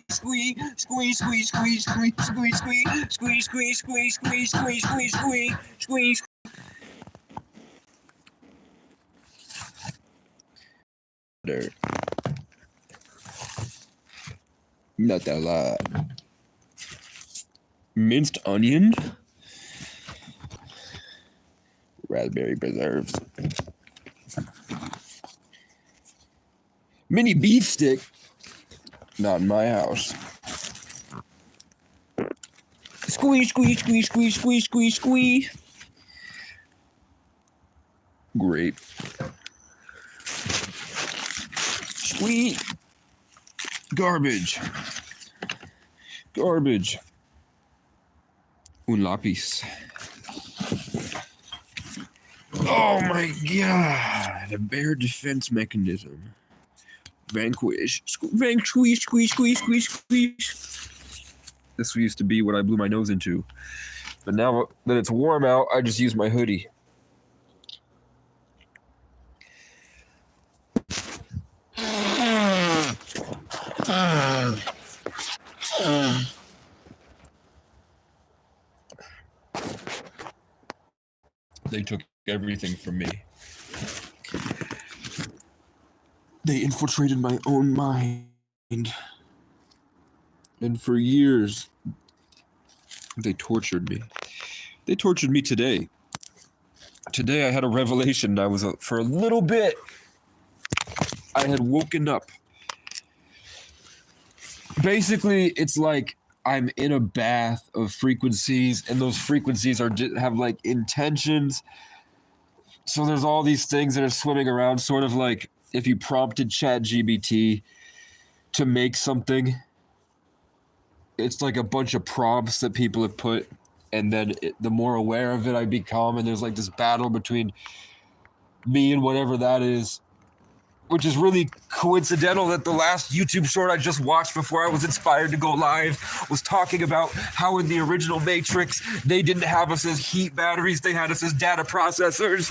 squee, squee, squee, squee, squee, squee, squee, squee, squee, squee, squee, squee, squee, squee, squee. Not that loud. Minced onion, raspberry preserves, mini beef stick. Not in my house. Squeeze, squeeze, squeeze, squeeze, squeeze, squeeze, squeeze. Great. Sweet. Garbage. Garbage. Un lápiz. Oh my god. A bear defense mechanism. Vanquish. Vanquish, squeeze, squeeze, squeeze, squeeze. This used to be what I blew my nose into. But now that it's warm out, I just use my hoodie. They took everything from me. They infiltrated my own mind. And for years, they tortured me. They tortured me today. Today I had a revelation. For a little bit, I had woken up. Basically, it's like I'm in a bath of frequencies, and those frequencies have like intentions. So there's all these things that are swimming around, sort of like if you prompted ChatGPT to make something. It's like a bunch of prompts that people have put, and then the more aware of it I become, and there's like this battle between me and whatever that is, which is really coincidental that the last YouTube short I just watched before I was inspired to go live was talking about how in the original Matrix, they didn't have us as heat batteries, they had us as data processors.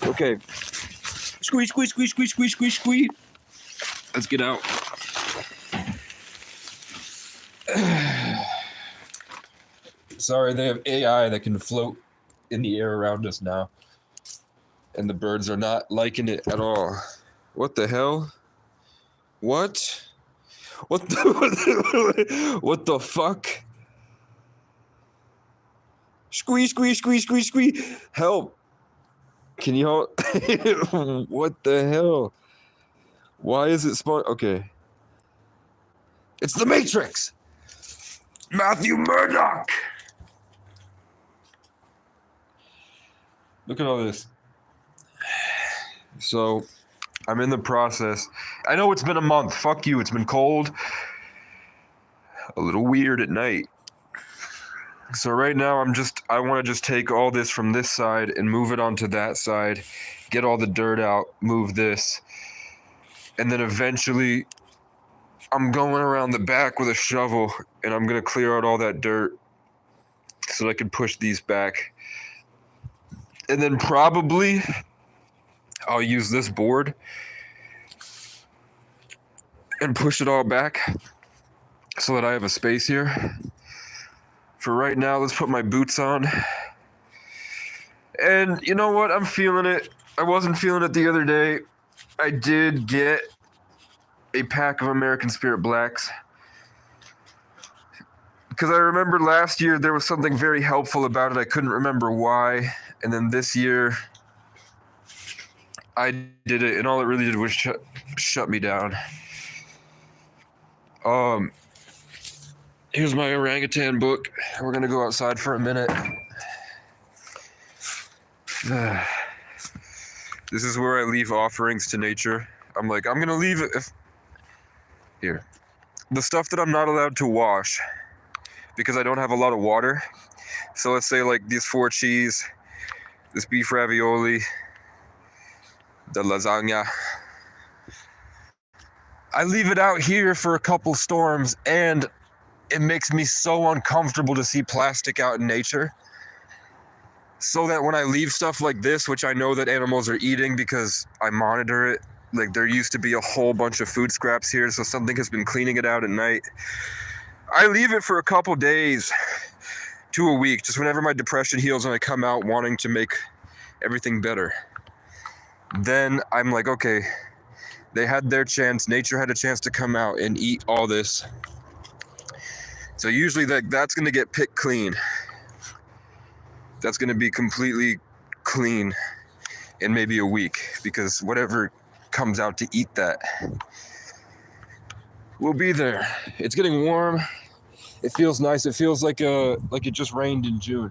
Okay. Squeeze, squeeze, squeeze, squeeze, squeeze, squeeze, squeeze. Let's get out. Sorry, they have AI that can float in the air around us now. And the birds are not liking it at all. What the hell? What? What the fuck? Squeeze, squeeze, squeeze, squeeze, squeeze. Help. Can you help? What the hell? Why is it spawn? Okay. It's the Matrix! Matthew Murdoch! Look at all this. So, I'm in the process. I know it's been a month. Fuck you, it's been cold. A little weird at night. So right now I want to just take all this from this side and move it onto that side. Get all the dirt out, move this. And then eventually I'm going around the back with a shovel and I'm going to clear out all that dirt so that I can push these back. And then probably I'll use this board and push it all back so that I have a space here. For right now, let's put my boots on. And you know what? I'm feeling it. I wasn't feeling it the other day. I did get a pack of American Spirit Blacks. Because I remember last year there was something very helpful about it. I couldn't remember why. And then this year, I did it, and all it really did was shut me down. Here's my orangutan book. We're gonna go outside for a minute. This is where I leave offerings to nature. I'm gonna leave it here. The stuff that I'm not allowed to wash because I don't have a lot of water. So let's say like these 4 cheese, this beef ravioli, the lasagna. I leave it out here for a couple storms, and it makes me so uncomfortable to see plastic out in nature. So that when I leave stuff like this, which I know that animals are eating because I monitor it, Like there used to be a whole bunch of food scraps here, so something has been cleaning it out at night. I leave it for a couple days to a week, just whenever my depression heals and I come out wanting to make everything better. Then I'm like, okay, they had their chance. Nature had a chance to come out and eat all this. So usually that's going to get picked clean. That's going to be completely clean in maybe a week, because whatever comes out to eat that will be there. It's getting warm. It feels nice. It feels like it just rained in June.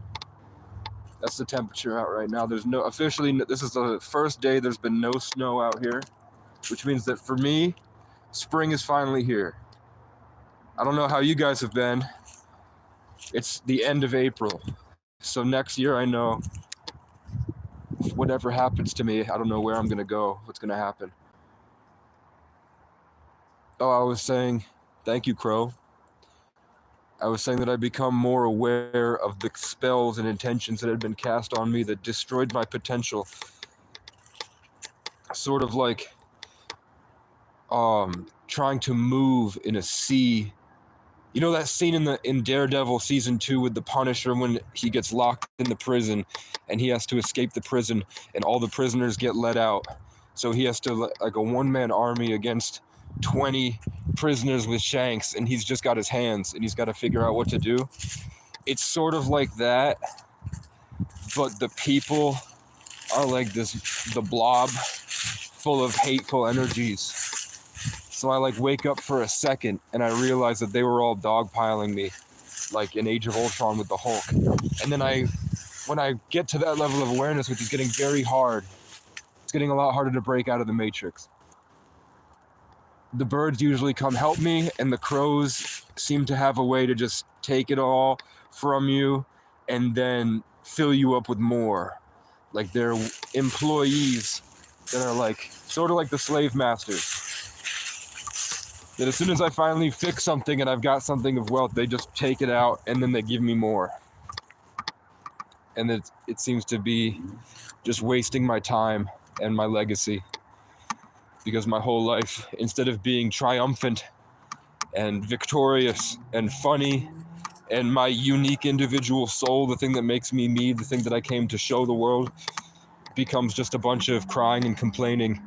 That's the temperature out right now. There's no officially. This is the first day there's been no snow out here, which means that for me, spring is finally here. I don't know how you guys have been. It's the end of April, so next year I know whatever happens to me, I don't know where I'm gonna go. What's gonna happen? Oh, I was saying, thank you, Crow. I was saying that I become more aware of the spells and intentions that had been cast on me that destroyed my potential. Sort of like trying to move in a sea. You know that scene in Daredevil season 2 with the Punisher when he gets locked in the prison and he has to escape the prison and all the prisoners get let out. So he has to, like a one-man army against 20 prisoners with shanks, and he's just got his hands and he's got to figure out what to do. It's sort of like that, but the people are like the blob full of hateful energies. So I like wake up for a second and I realize that they were all dogpiling me, like in Age of Ultron with the Hulk. And then when I get to that level of awareness, which is getting very hard, it's getting a lot harder to break out of the matrix. The birds usually come help me, and the crows seem to have a way to just take it all from you and then fill you up with more. Like they're employees that are like sort of like the slave masters. That as soon as I finally fix something and I've got something of wealth, they just take it out and then they give me more. And it seems to be just wasting my time and my legacy. Because my whole life, instead of being triumphant and victorious and funny and my unique individual soul, the thing that makes me me, the thing that I came to show the world, becomes just a bunch of crying and complaining.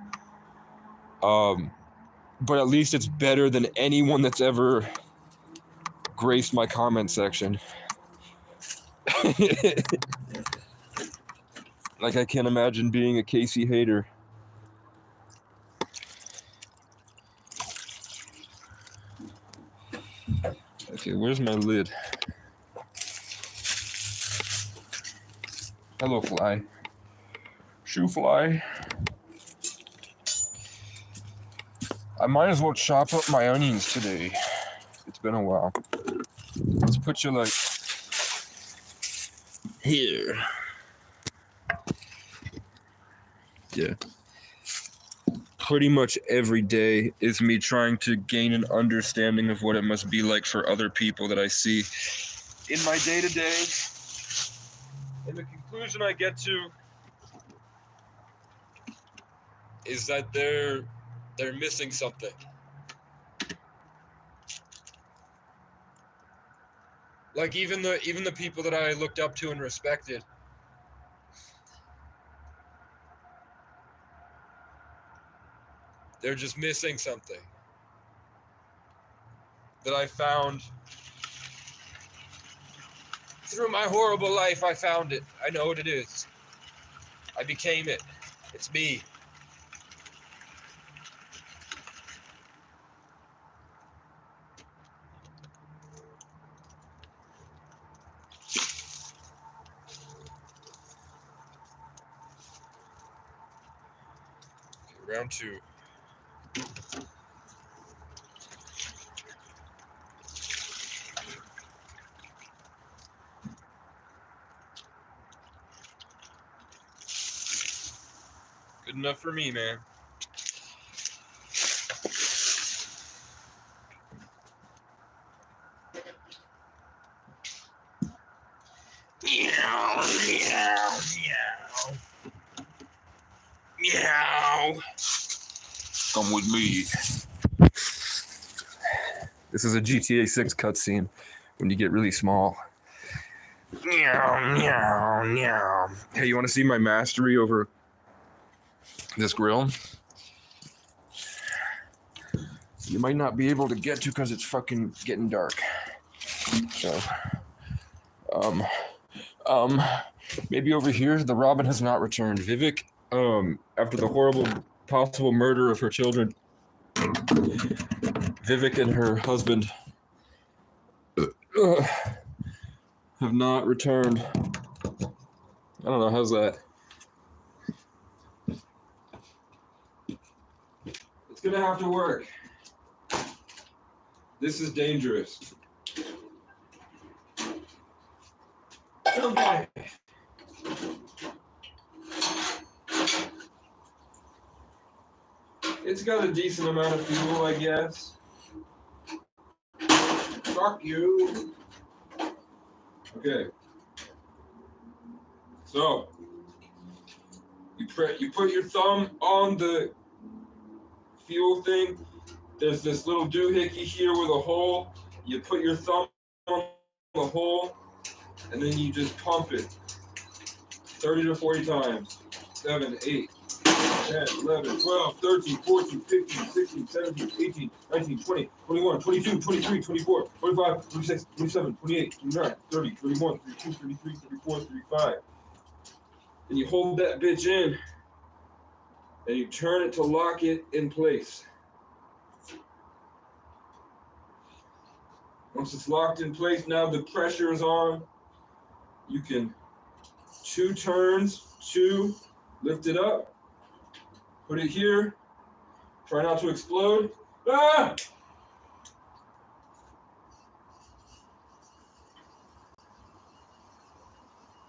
But at least it's better than anyone that's ever graced my comment section. Like, I can't imagine being a Casey hater. Okay, where's my lid? Hello, fly. Shoe fly. I might as well chop up my onions today. It's been a while. Let's put you like here. Yeah. Pretty much every day is me trying to gain an understanding of what it must be like for other people that I see in my day-to-day. And the conclusion I get to is that they're missing something. Like even the people that I looked up to and respected, they're just missing something that I found through my horrible life. I found it. I know what it is. I became it. It's me. Okay, round 2. Good enough for me, man. Meow, meow, meow. Meow. Come with me. This is a GTA 6 cutscene when you get really small. Meow, meow, meow. Hey, you want to see my mastery over this grill? You might not be able to get to because it's fucking getting dark. So, maybe over here, the Robin has not returned. Vivek, after the horrible possible murder of her children, Vivek and her husband have not returned. I don't know, how's that? It's gonna have to work. This is dangerous. Okay. It's got a decent amount of fuel, I guess. Fuck you. Okay. So, you put your thumb on the fuel thing. There's this little doohickey here with a hole. You put your thumb on the hole, and then you just pump it 30 to 40 times. 7, 8, 10, 11, 12, 13, 14, 15, 16, 17, 18, 19, 20, 21, 22, 23, 24, 25, 26, 27, 28, 29, 30, 31, 32, 33, 34, 35. And you hold that bitch in, and you turn it to lock it in place. Once it's locked in place, now the pressure is on. You can 2 turns, lift it up, put it here, try not to explode. Ah!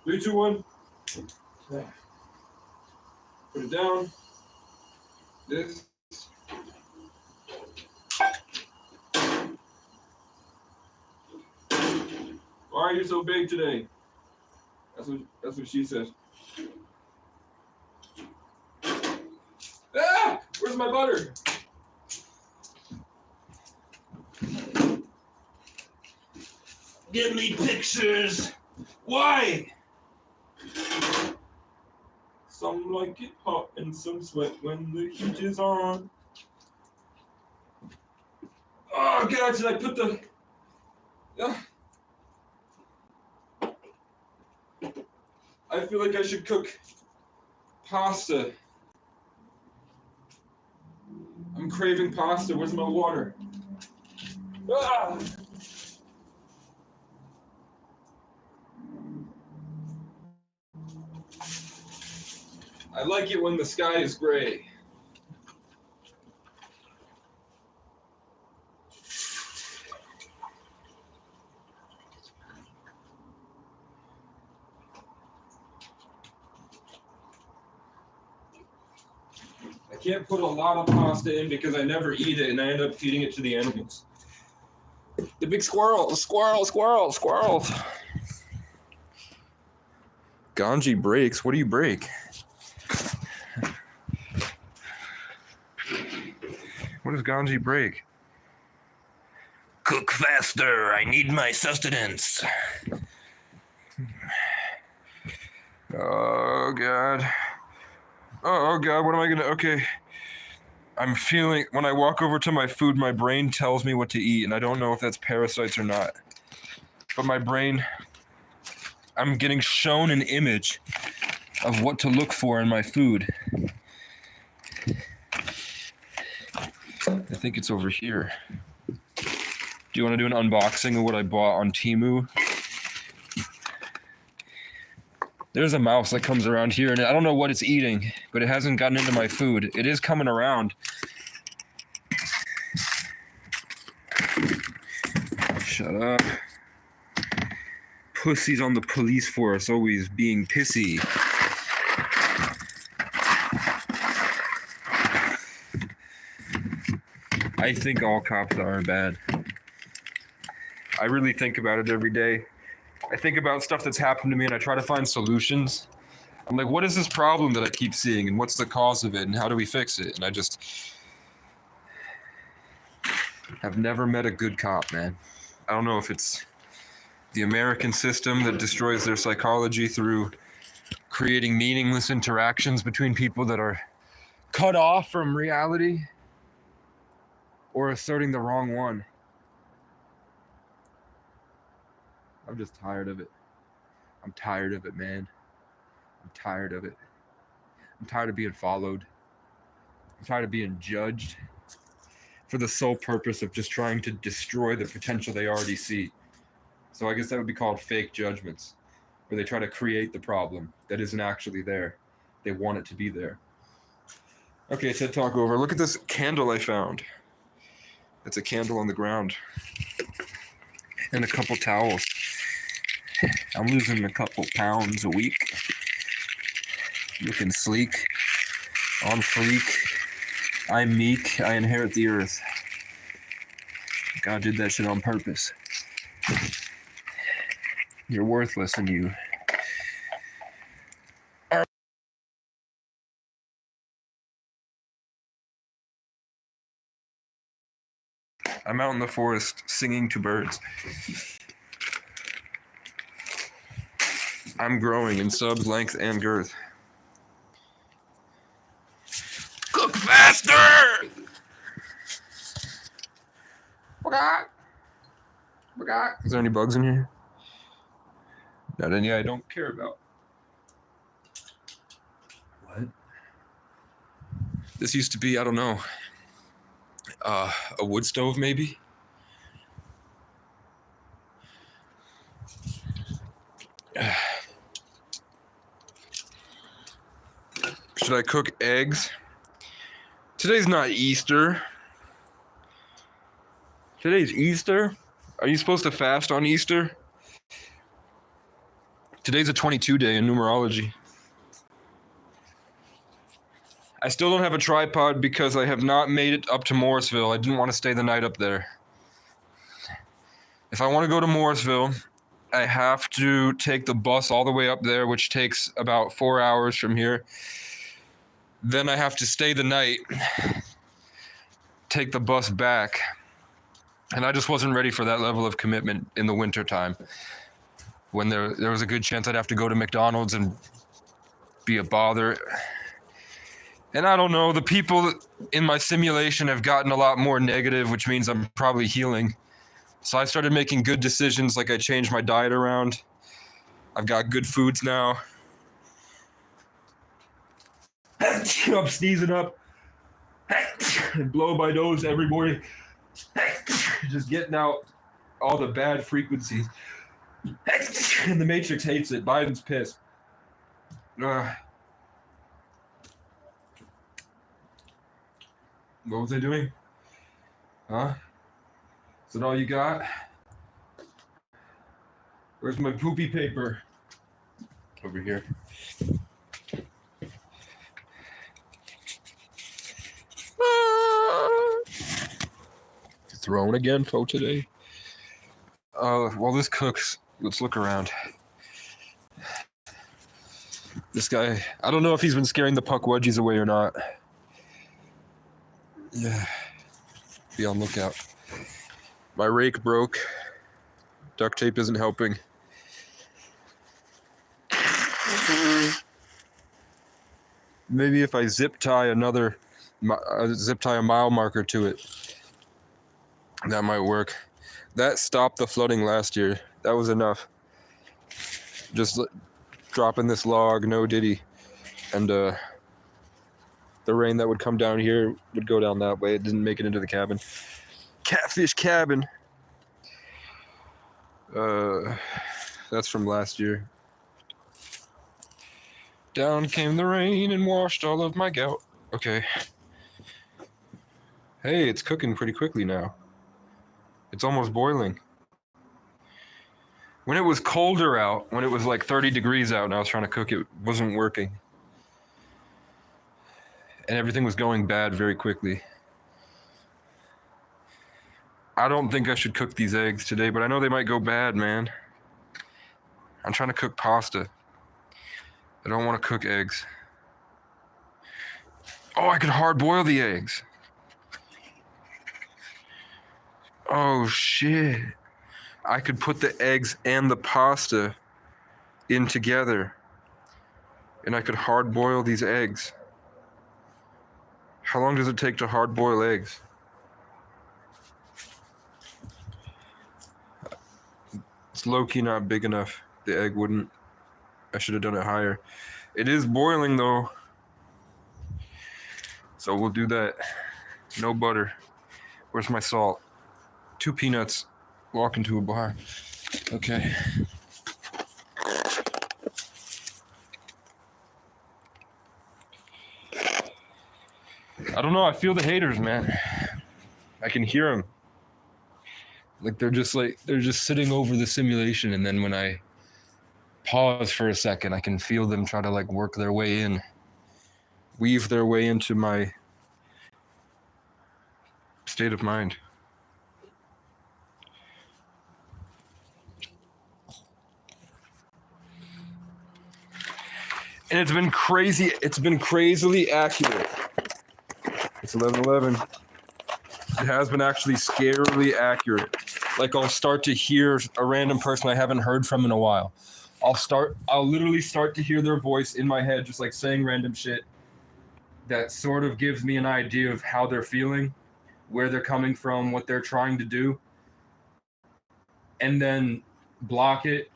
3, 2, 1. Put it down. This. Why are you so big today? That's what she says. Ah! Where's my butter? Give me pictures. Why? Some like it hot and some sweat when the heat is on. Oh God! Did I put the? I feel like I should cook pasta. I'm craving pasta. Where's my water? Ah! I like it when the sky is gray. I can't put a lot of pasta in because I never eat it and I end up feeding it to the animals. The big squirrels. Ganji breaks. What do you break? What does Ganji break? Cook faster. I need my sustenance. Oh, God. Oh, God. What am I going to... Okay. I'm feeling... When I walk over to my food, my brain tells me what to eat, and I don't know if that's parasites or not. But my brain... I'm getting shown an image of what to look for in my food. I think it's over here. Do you want to do an unboxing of what I bought on Temu? There's a mouse that comes around here, and I don't know what it's eating, but it hasn't gotten into my food. It is coming around. Shut up. Pussies on the police force, always being pissy. I think all cops are bad. I really think about it every day. I think about stuff that's happened to me and I try to find solutions. I'm like, what is this problem that I keep seeing and what's the cause of it and how do we fix it? And I've never met a good cop, man. I don't know if it's the American system that destroys their psychology through creating meaningless interactions between people that are cut off from reality, or asserting the wrong one. I'm just tired of it. I'm tired of it, man. I'm tired of it. I'm tired of being followed. I'm tired of being judged for the sole purpose of just trying to destroy the potential they already see. So I guess that would be called fake judgments, where they try to create the problem that isn't actually there. They want it to be there. Okay, TED Talk over. Look at this candle I found. It's a candle on the ground. And a couple towels. I'm losing a couple pounds a week. Looking sleek. On fleek. I'm meek. I inherit the earth. God did that shit on purpose. You're worthless, and you are. I'm out in the forest singing to birds. I'm growing in subs, length, and girth. Cook faster! Is there any bugs in here? Not any I don't care about. What? This used to be, I don't know, a wood stove maybe? Should I cook eggs? Today's not Easter. Today's Easter? Are you supposed to fast on Easter? Today's a 22 day in numerology. I still don't have a tripod because I have not made it up to Morrisville. I didn't want to stay the night up there. If I want to go to Morrisville, I have to take the bus all the way up there, which takes about 4 hours from here. Then I have to stay the night, take the bus back. And I just wasn't ready for that level of commitment in the wintertime, when there was a good chance I'd have to go to McDonald's and be a bother. And I don't know, the people in my simulation have gotten a lot more negative, which means I'm probably healing. So I started making good decisions, like I changed my diet around. I've got good foods now. I'm sneezing up and blowing my nose every morning. Just getting out all the bad frequencies. And the Matrix hates it. Biden's pissed. What was I doing? Huh? Is that all you got? Where's my poopy paper? Over here. Thrown again for today. While this cooks, let's look around. This guy, I don't know if he's been scaring the Pukwudgies away or not. Yeah. Be on lookout. My rake broke. Duct tape isn't helping. Maybe if I zip tie a mile marker to it, that might work. That stopped the flooding last year. That was enough. Just dropping this log, no diddy, and the rain that would come down here would go down that way. It didn't make it into the cabin. Catfish cabin. That's from last year. Down came the rain and washed all of my gout. Okay. Hey, it's cooking pretty quickly now. It's almost boiling. When it was colder out, when it was like 30 degrees out and I was trying to cook, it wasn't working. And everything was going bad very quickly. I don't think I should cook these eggs today, but I know they might go bad, man. I'm trying to cook pasta. I don't want to cook eggs. Oh, I could hard boil the eggs. Oh shit. I could put the eggs and the pasta in together. And I could hard boil these eggs. How long does it take to hard boil eggs? It's low-key not big enough. The egg wouldn't. I should have done it higher. It is boiling though. So we'll do that. No butter. Where's my salt? 2 peanuts. Walk into a bar. Okay. I don't know. I feel the haters, man. I can hear them. Like they're just sitting over the simulation, and then when I pause for a second, I can feel them try to like work their way in, weave their way into my state of mind. And it's been crazy. It's been crazily accurate. It's 11:11. It has been actually scarily accurate. Like I'll start to hear a random person I haven't heard from in a while. I'll literally start to hear their voice in my head, just like saying random shit that sort of gives me an idea of how they're feeling, where they're coming from, what they're trying to do, and then block it.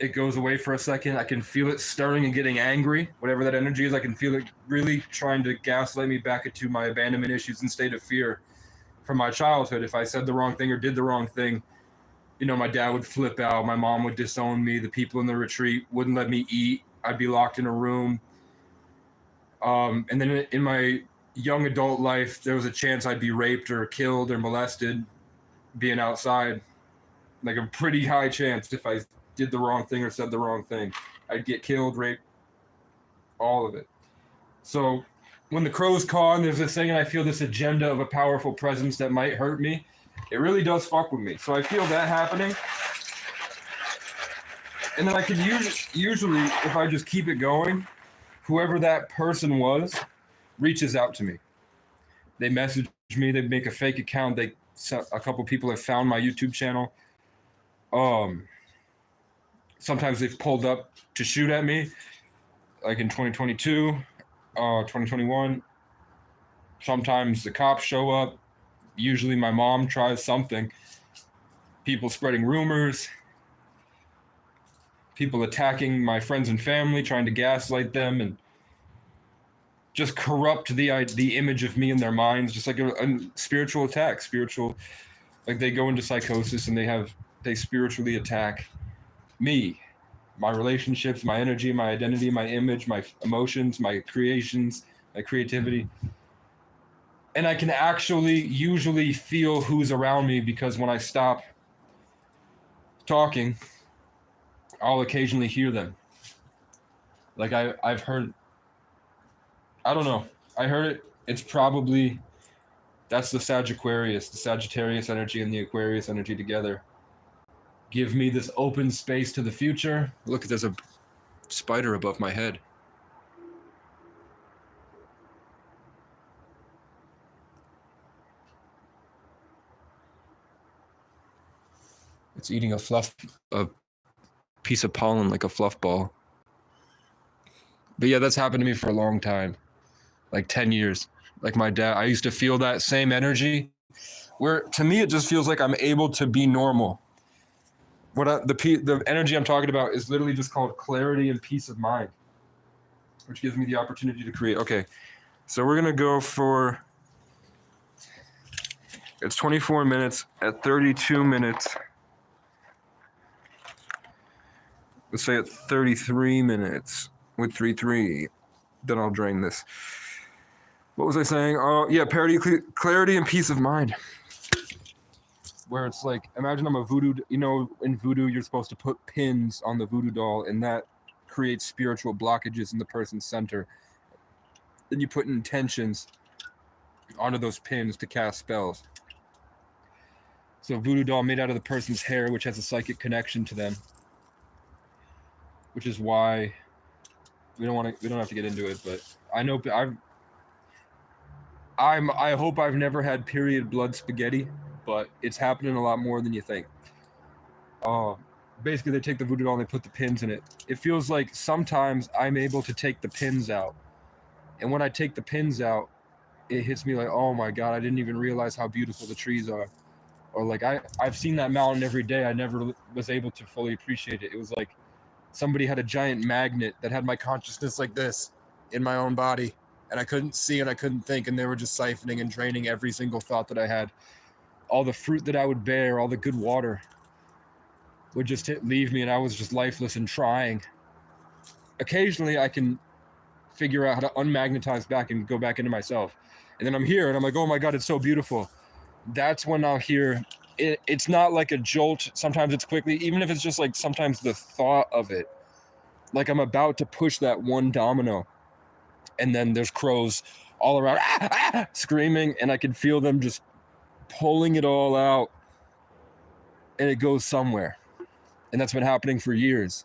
It goes away for a second. I can feel it stirring and getting angry, whatever that energy is. I can feel it really trying to gaslight me back into my abandonment issues and state of fear from my childhood. If I said the wrong thing or did the wrong thing, you know, my dad would flip out. My mom would disown me. The people in the retreat wouldn't let me eat. I'd be locked in a room. And then in my young adult life, there was a chance I'd be raped or killed or molested being outside. Like a pretty high chance if I did the wrong thing or said the wrong thing. I'd get killed, raped, all of it. So when the crows caw and there's this thing and I feel this agenda of a powerful presence that might hurt me, it really does fuck with me. So I feel that happening. And then I can usually, if I just keep it going, whoever that person was reaches out to me. They message me, they make a fake account. A couple people have found my YouTube channel. Sometimes they've pulled up to shoot at me, like in 2022, 2021. Sometimes the cops show up. Usually my mom tries something. People spreading rumors. People attacking my friends and family, trying to gaslight them and just corrupt the image of me in their minds, just like a spiritual attack. Like they go into psychosis and they spiritually attack me, my relationships, my energy, my identity, my image, my emotions, my creations, my creativity. And I can actually usually feel who's around me because when I stop talking, I'll occasionally hear them. Like I've heard, I don't know, I heard it. It's probably, that's the Sagittarius energy and the Aquarius energy together. Give me this open space to the future. Look, there's a spider above my head. It's eating a piece of pollen like a fluff ball. But yeah, that's happened to me for a long time, like 10 years. Like my dad, I used to feel that same energy where to me, it just feels like I'm able to be normal. The energy I'm talking about is literally just called clarity and peace of mind, which gives me the opportunity to create. Okay, so we're gonna go for, it's 24 minutes. At 32 minutes, let's say at 33 minutes with 3-3, then I'll drain this. What was I saying? Oh yeah, clarity and peace of mind. Where it's like, imagine I'm a voodoo, you know, in voodoo, you're supposed to put pins on the voodoo doll and that creates spiritual blockages in the person's center. Then you put intentions onto those pins to cast spells. So voodoo doll made out of the person's hair, which has a psychic connection to them, which is why we don't have to get into it, but I know I hope I've never had period blood spaghetti. but it's happening a lot more than you think. Uh, Basically, they take the voodoo doll and they put the pins in it. It feels like sometimes I'm able to take the pins out. And when I take the pins out, it hits me like, oh my God, I didn't even realize how beautiful the trees are. Or like, I've seen that mountain every day. I never was able to fully appreciate it. It was like somebody had a giant magnet that had my consciousness like this in my own body. And I couldn't see and I couldn't think. And they were just siphoning and draining every single thought that I had. All the fruit that I would bear, all the good water would just leave me, and I was just lifeless and trying. Occasionally, I can figure out how to unmagnetize back and go back into myself. And then I'm here, and I'm like, oh my God, it's so beautiful. That's when I'll hear, it's not like a jolt. Sometimes it's quickly, even if it's just like sometimes the thought of it. Like I'm about to push that one domino, and then there's crows all around, screaming, and I can feel them just pulling it all out, and it goes somewhere. And that's been happening for years.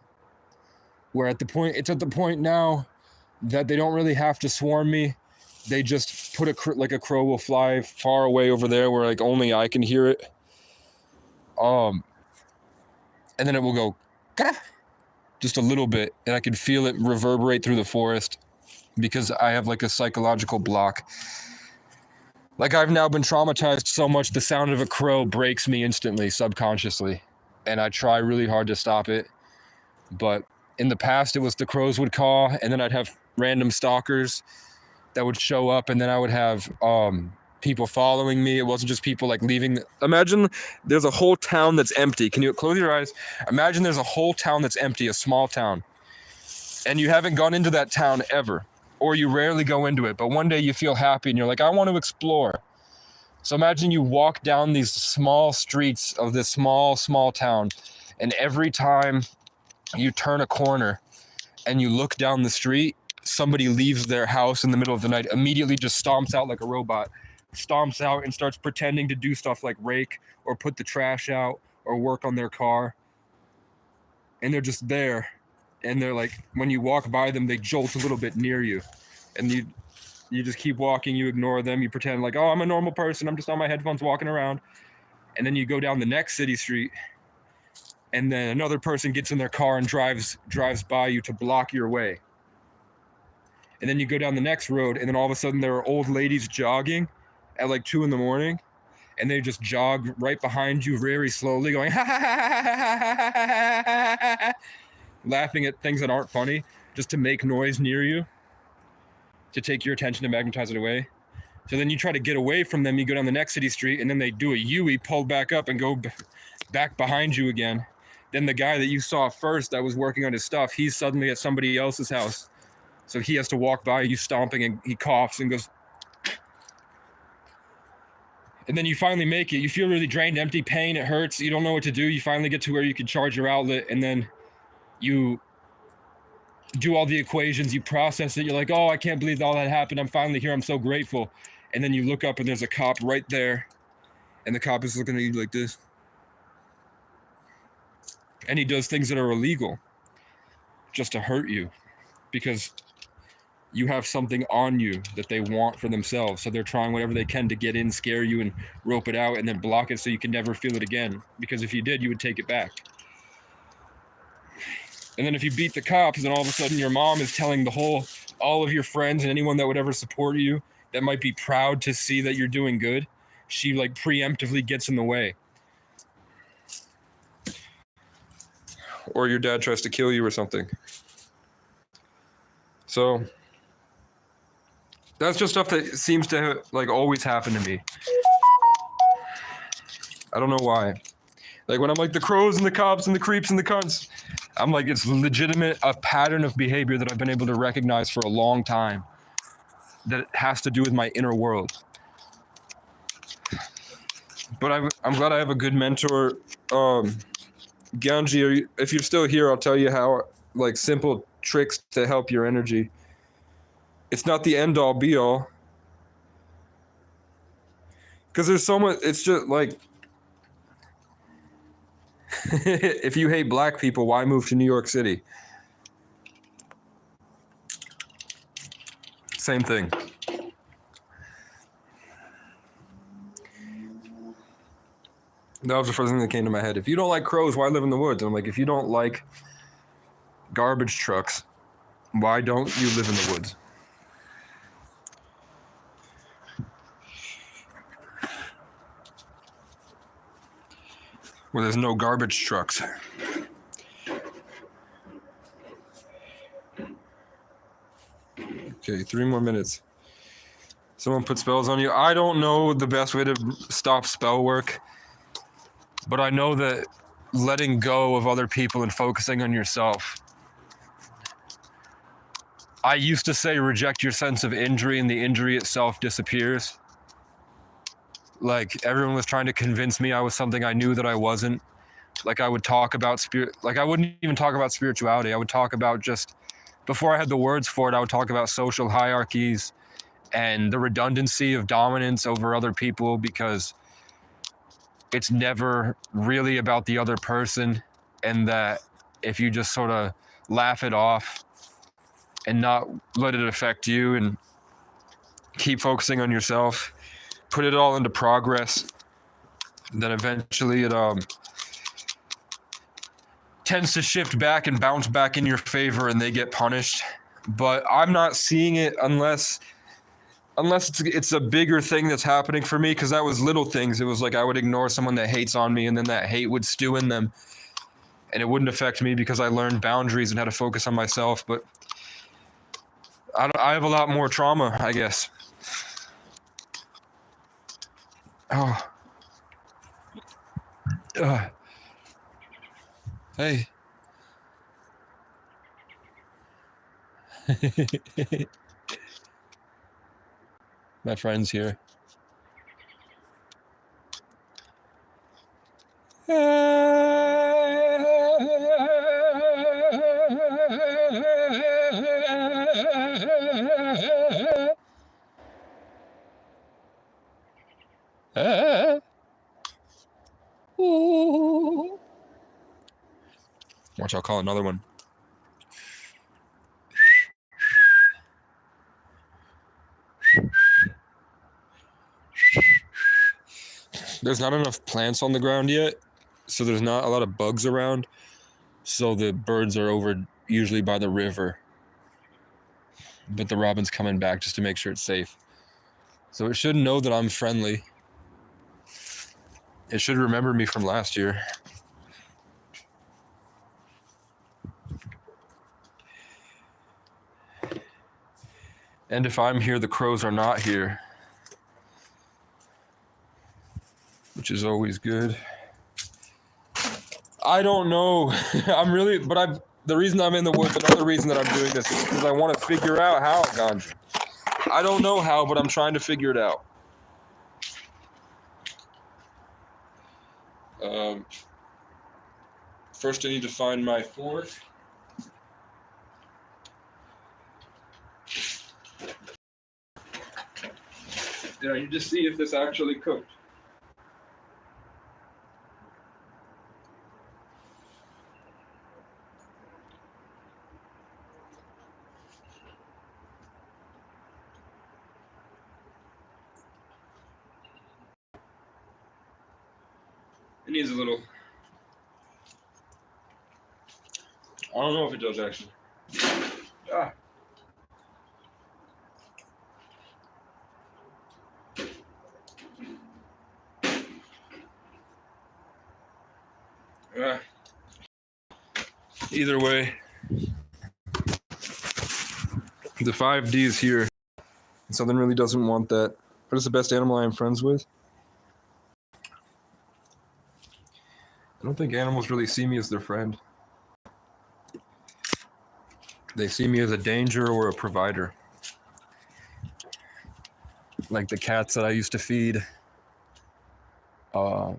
Where it's at the point now that they don't really have to swarm me. They just put like a crow will fly far away over there where like only I can hear it. And then it will go just a little bit, and I can feel it reverberate through the forest because I have like a psychological block. Like I've now been traumatized so much, the sound of a crow breaks me instantly, subconsciously. And I try really hard to stop it. But in the past, it was the crows would caw, and then I'd have random stalkers that would show up, and then I would have people following me. It wasn't just people like leaving. Imagine there's a whole town that's empty. Can you close your eyes? Imagine there's a whole town that's empty, a small town, and you haven't gone into that town ever, or you rarely go into it, but one day you feel happy and you're like, I want to explore. So imagine you walk down these small streets of this small town, and every time you turn a corner and you look down the street, somebody leaves their house in the middle of the night, immediately just stomps out like a robot, stomps out and starts pretending to do stuff like rake or put the trash out or work on their car. And they're just there. And they're like, when you walk by them, they jolt a little bit near you. And you just keep walking, you ignore them, you pretend like, oh, I'm a normal person, I'm just on my headphones walking around. And then you go down the next city street, and then another person gets in their car and drives by you to block your way. And then you go down the next road, and then all of a sudden there are old ladies jogging at like 2 a.m, and they just jog right behind you very slowly, going ha ha ha ha ha ha, laughing at things that aren't funny, just to make noise near you, to take your attention and magnetize it away. So then you try to get away from them, you go down the next city street, and then they do a U-ey, pull back up and go back behind you again. Then the guy that you saw first that was working on his stuff, he's suddenly at somebody else's house. So he has to walk by you stomping, and he coughs and goes. And then you finally make it. You feel really drained, empty, pain, it hurts. You don't know what to do. You finally get to where you can charge your outlet, and then you do all the equations, you process it. You're like, oh, I can't believe all that happened. I'm finally here. I'm so grateful. And then you look up and there's a cop right there. And the cop is looking at you like this. And he does things that are illegal just to hurt you, because you have something on you that they want for themselves. So they're trying whatever they can to get in, scare you, and rope it out, and then block it so you can never feel it again. Because if you did, you would take it back. And then if you beat the cops, then all of a sudden your mom is telling all of your friends and anyone that would ever support you that might be proud to see that you're doing good, she like preemptively gets in the way. Or your dad tries to kill you or something. So that's just stuff that seems to like always happen to me. I don't know why. Like when I'm like the crows and the cops and the creeps and the cunts, I'm like, it's legitimate, a pattern of behavior that I've been able to recognize for a long time that has to do with my inner world. But I'm glad I have a good mentor. Gyanji, if you're still here, I'll tell you how, like, simple tricks to help your energy. It's not the end all be all. Because there's so much, it's just like, if you hate black people, why move to New York City? Same thing. That was the first thing that came to my head. If you don't like crows, why live in the woods? And I'm like, if you don't like garbage trucks, why don't you live in the woods? Where there's no garbage trucks. Okay, 3 more minutes. Someone put spells on you. I don't know the best way to stop spell work, but I know that letting go of other people and focusing on yourself. I used to say reject your sense of injury and the injury itself disappears. Like everyone was trying to convince me I was something I knew that I wasn't. Like I would talk about I wouldn't even talk about spirituality. I would talk about just, before I had the words for it, I would talk about social hierarchies and the redundancy of dominance over other people, because it's never really about the other person, and that if you just sort of laugh it off and not let it affect you and keep focusing on yourself, put it all into progress, then eventually it tends to shift back and bounce back in your favor and they get punished. But I'm not seeing it unless it's a bigger thing that's happening for me, because that was little things. It was like I would ignore someone that hates on me, and then that hate would stew in them, and it wouldn't affect me because I learned boundaries and how to focus on myself. But I have a lot more trauma, I guess. Oh. Hey. My friend's here. Watch, I'll call another one. There's not enough plants on the ground yet, so there's not a lot of bugs around. So the birds are over usually by the river. But the robin's coming back just to make sure it's safe. So it should know that I'm friendly. It should remember me from last year. And if I'm here, the crows are not here, which is always good. I don't know. The reason I'm in the woods, another reason that I'm doing this is because I want to figure out how, Gandhi. I don't know how, but I'm trying to figure it out. First I need to find my fork. Yeah, you just see if this actually cooked. It needs a little. I don't know if it does actually. Ah. Either way, the 5D is here. Southern really doesn't want that. What is the best animal I am friends with? I don't think animals really see me as their friend. They see me as a danger or a provider. Like the cats that I used to feed. But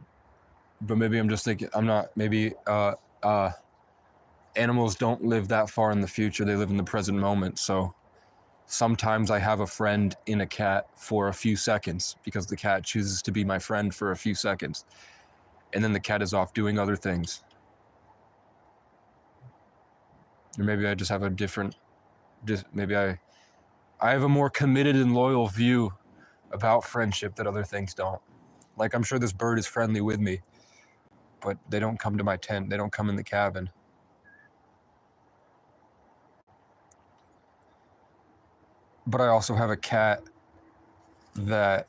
maybe I'm just thinking, animals don't live that far in the future. They live in the present moment. So sometimes I have a friend in a cat for a few seconds because the cat chooses to be my friend for a few seconds. And then the cat is off doing other things. Or maybe I just have a different, maybe I have a more committed and loyal view about friendship that other things don't. Like I'm sure this bird is friendly with me, but they don't come to my tent. They don't come in the cabin. But I also have a cat that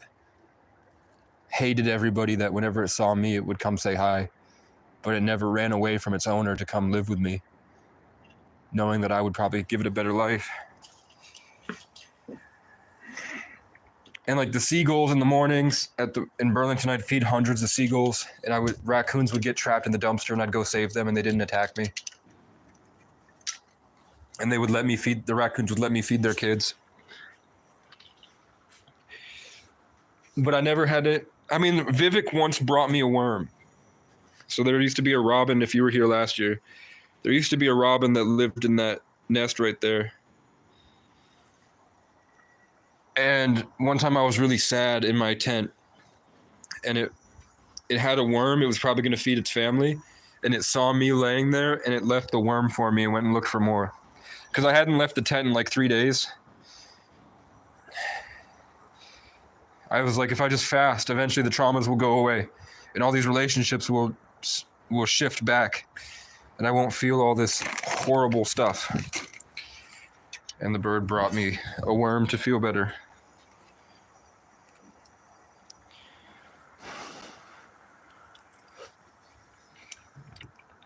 hated everybody that whenever it saw me, it would come say hi. But it never ran away from its owner to come live with me, knowing that I would probably give it a better life. And like the seagulls in the mornings in Burlington, I'd feed hundreds of seagulls, and raccoons would get trapped in the dumpster, and I'd go save them, and they didn't attack me. And the raccoons would let me feed their kids. But I never had it. I mean, Vivek once brought me a worm. So there used to be a robin, if you were here last year, there used to be a robin that lived in that nest right there. And one time I was really sad in my tent, and it had a worm. It was probably going to feed its family, and it saw me laying there, and it left the worm for me and went and looked for more. Because I hadn't left the tent in like 3 days. I was like, if I just fast, eventually the traumas will go away, and all these relationships will shift back, and I won't feel all this horrible stuff. And the bird brought me a worm to feel better.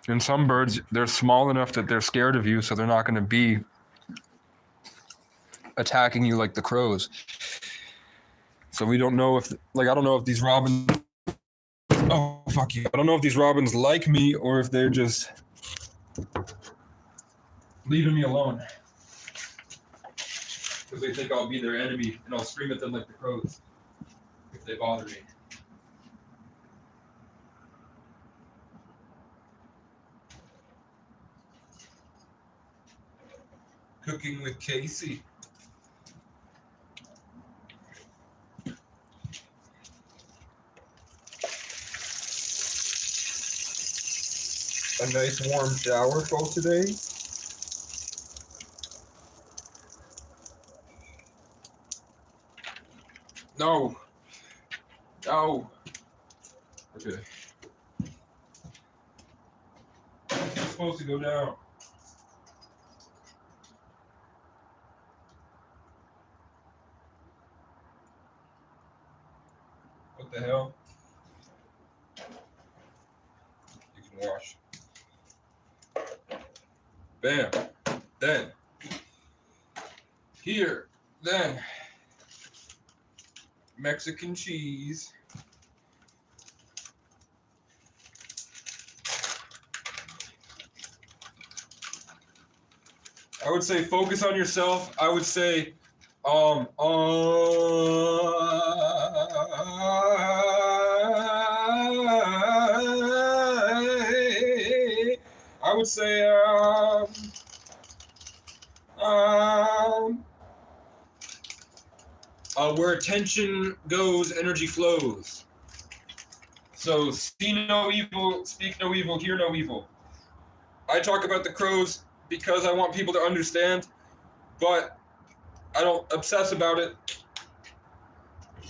And some birds, they're small enough that they're scared of you, so they're not going to be attacking you like the crows. So we don't know I don't know if these robins... Oh, fuck you. I don't know if these robins like me or if they're just leaving me alone. Because they think I'll be their enemy, and I'll scream at them like the crows if they bother me. Cooking with Casey. A nice warm shower fell today. No. No. Okay. It's supposed to go down. What the hell? You can wash. Bam. Then. Here. Then. Mexican cheese. I would say focus on yourself. I would say I would say where attention goes, energy flows. So see no evil, speak no evil, hear no evil. I talk about the crows because I want people to understand, but I don't obsess about it.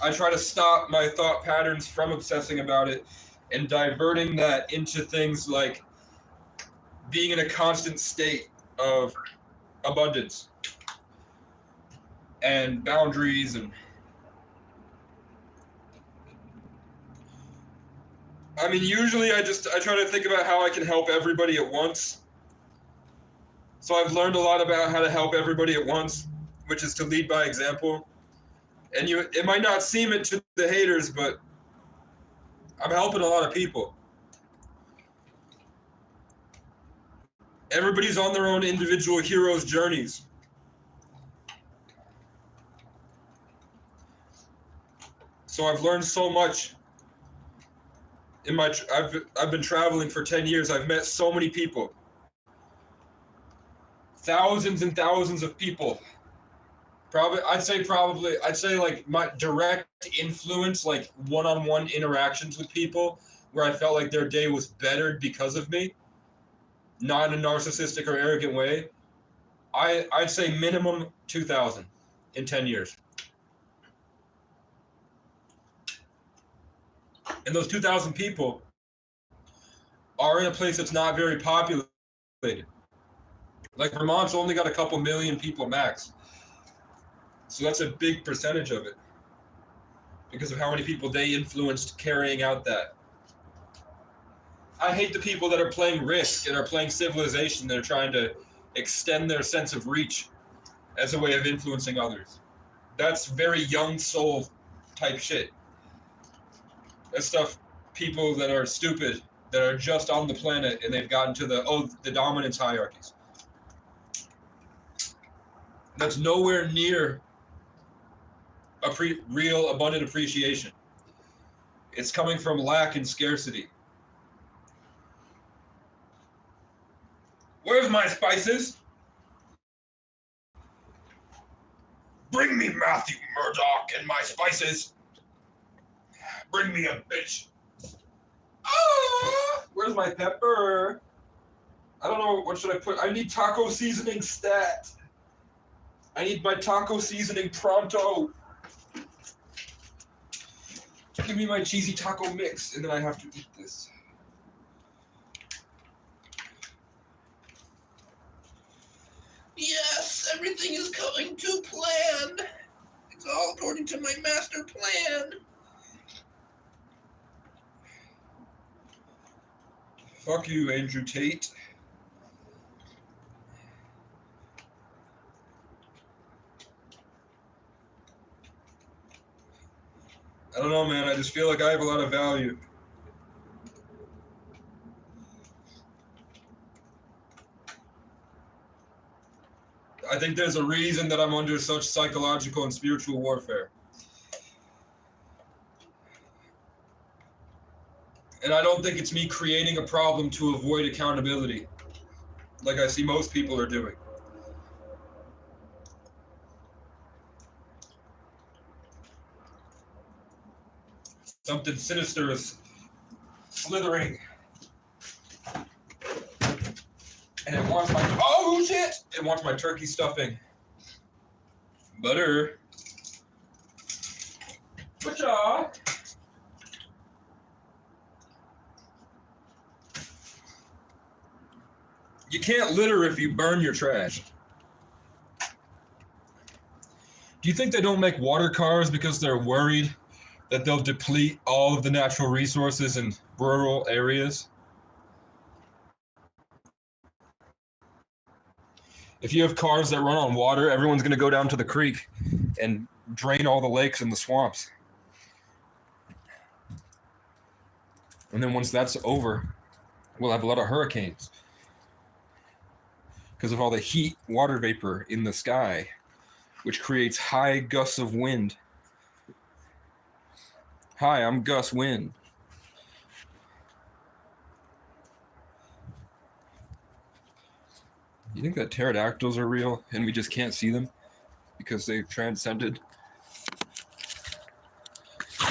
I try to stop my thought patterns from obsessing about it and diverting that into things like being in a constant state of abundance and boundaries. And I mean, usually I try to think about how I can help everybody at once. So I've learned a lot about how to help everybody at once, which is to lead by example. And it might not seem it to the haters, but I'm helping a lot of people. Everybody's on their own individual hero's journeys. So I've learned so much. I've been traveling for 10 years. I've met so many people. Thousands and thousands of people. I'd say like my direct influence, like one-on-one interactions with people where I felt like their day was bettered because of me, not in a narcissistic or arrogant way. I'd say minimum 2,000 in 10 years. And those 2,000 people, are in a place that's not very populated. Like Vermont's only got a couple million people max. So that's a big percentage of it because of how many people they influenced carrying out that. I hate the people that are playing Risk and are playing Civilization that are trying to extend their sense of reach as a way of influencing others. That's very young soul type shit. That's stuff people that are stupid, that are just on the planet and they've gotten to the dominance hierarchies. That's nowhere near real abundant appreciation. It's coming from lack and scarcity. Where's my spices? Bring me Matthew Murdoch and my spices. Bring me a bitch. Ah, where's my pepper? I don't know, what should I put? I need taco seasoning stat. I need my taco seasoning pronto. Give me my cheesy taco mix, and then I have to eat this. Yes, everything is going to plan. It's all according to my master plan. Fuck you, Andrew Tate. I don't know, man. I just feel like I have a lot of value. I think there's a reason that I'm under such psychological and spiritual warfare. And I don't think it's me creating a problem to avoid accountability, like I see most people are doing. Something sinister is slithering. And it wants my, oh shit! It wants my turkey stuffing. Butter. Butcha. You can't litter if you burn your trash. Do you think they don't make water cars because they're worried that they'll deplete all of the natural resources in rural areas? If you have cars that run on water, everyone's going to go down to the creek and drain all the lakes and the swamps. And then once that's over, we'll have a lot of hurricanes because of all the heat, water vapor in the sky, which creates high gusts of wind. Hi, I'm Gus Wind. You think that pterodactyls are real and we just can't see them because they've transcended? Do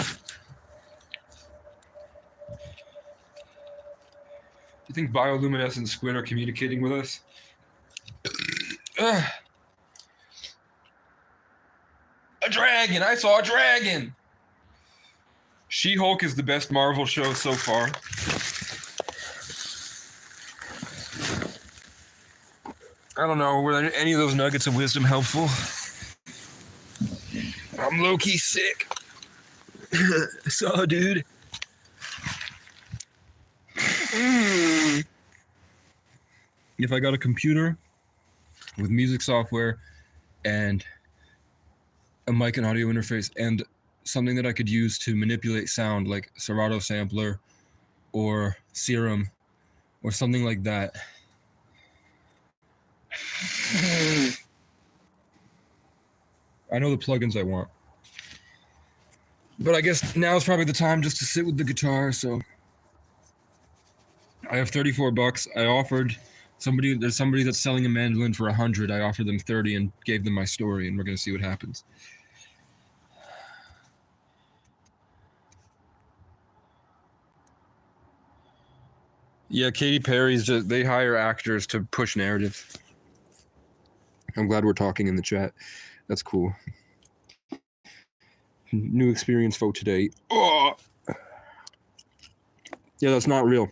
you think bioluminescent squid are communicating with us? A dragon! I saw a dragon! She-Hulk is the best Marvel show so far. I don't know, were any of those nuggets of wisdom helpful? I'm low-key sick. So, dude. If I got a computer with music software and a mic and audio interface and something that I could use to manipulate sound like Serato Sampler or Serum or something like that, I know the plugins I want. But I guess now is probably the time just to sit with the guitar, so I have $34. I offered there's somebody that's selling a mandolin for $100. I offered them $30 and gave them my story, and we're gonna see what happens. Yeah, Katy Perry's they hire actors to push narratives. I'm glad we're talking in the chat. That's cool. New experience vote today. Oh! Yeah, that's not real.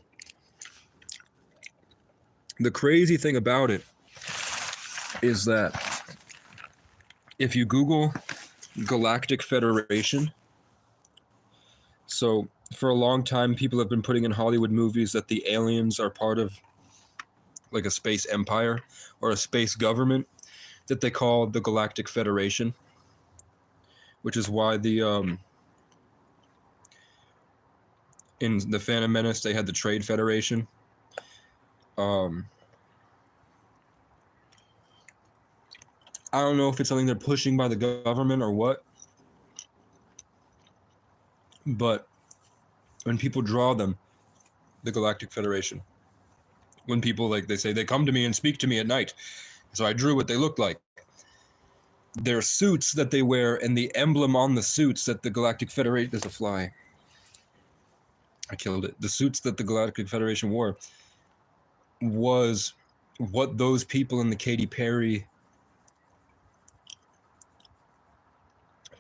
The crazy thing about it is that if you Google Galactic Federation, so for a long time, people have been putting in Hollywood movies that the aliens are part of like a space empire or a space government that they call the Galactic Federation, which is why in the Phantom Menace they had the Trade Federation. I don't know if it's something they're pushing by the government or what, but when people draw them, the Galactic Federation, when people like they say they come to me and speak to me at night, so I drew what they looked like. Their suits that they wear and the emblem on the suits that the Galactic Federation, there's a fly. I killed it. The suits that the Galactic Federation wore was what those people in the Katy Perry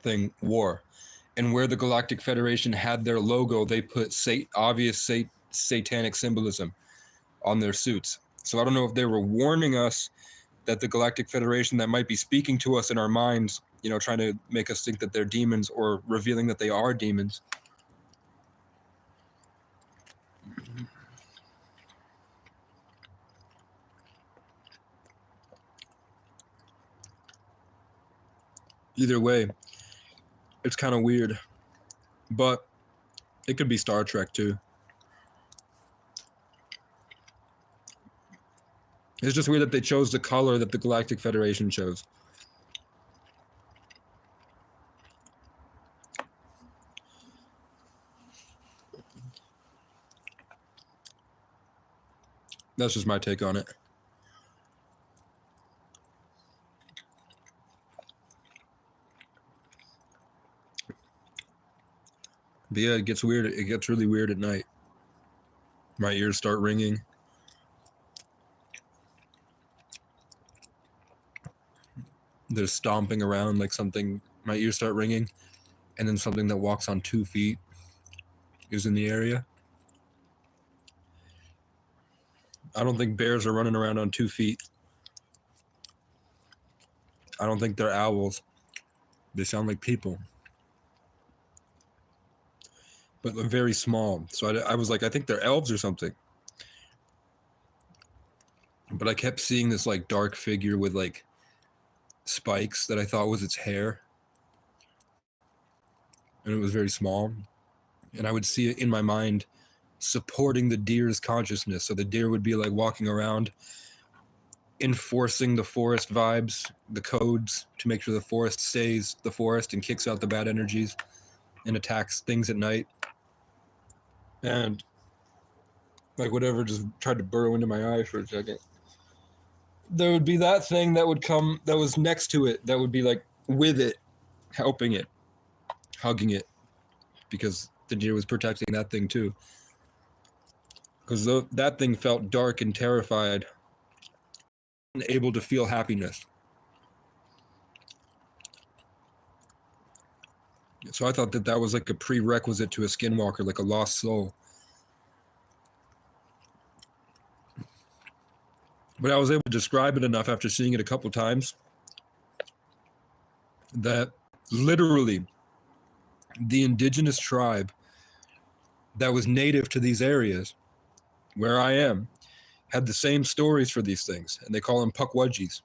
thing wore. And where the Galactic Federation had their logo, they put obvious satanic symbolism on their suits. So I don't know if they were warning us that the Galactic Federation that might be speaking to us in our minds, you know, trying to make us think that they're demons, or revealing that they are demons. Either way, it's kind of weird, but it could be Star Trek too. It's just weird that they chose the color that the Galactic Federation chose. That's just my take on it. But yeah, it gets weird. It gets really weird at night. My ears start ringing. They're stomping around like something. My ears start ringing, and then something that walks on 2 feet is in the area. I don't think bears are running around on 2 feet. I don't think they're owls. They sound like people. But they're very small. So I was like, I think they're elves or something. But I kept seeing this like dark figure with like spikes that I thought was its hair. And it was very small. And I would see it in my mind supporting the deer's consciousness. So the deer would be like walking around, enforcing the forest vibes, the codes, to make sure the forest stays the forest and kicks out the bad energies and attacks things at night. And like whatever just tried to burrow into my eye for a second. There would be that thing that would come, that was next to it, that would be like with it, helping it, hugging it, because the deer was protecting that thing too. Because that thing felt dark and terrified, and able to feel happiness. So I thought that that was like a prerequisite to a skinwalker, like a lost soul. But I was able to describe it enough after seeing it a couple times that literally the indigenous tribe that was native to these areas where I am had the same stories for these things, and they call them Pukwudgies.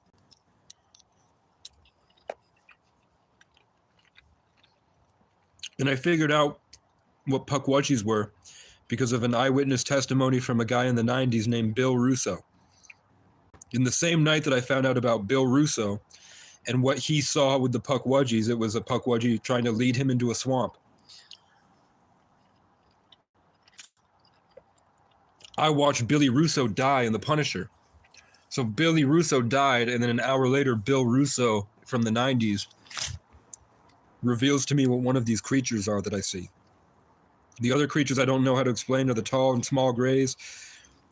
And I figured out what Pukwudgies were because of an eyewitness testimony from a guy in the 90s named Bill Russo. In the same night that I found out about Bill Russo and what he saw with the Pukwudgies, it was a Pukwudgie trying to lead him into a swamp. I watched Billy Russo die in The Punisher. So Billy Russo died, and then an hour later, Bill Russo from the 90s reveals to me what one of these creatures are that I see. The other creatures I don't know how to explain are the tall and small grays,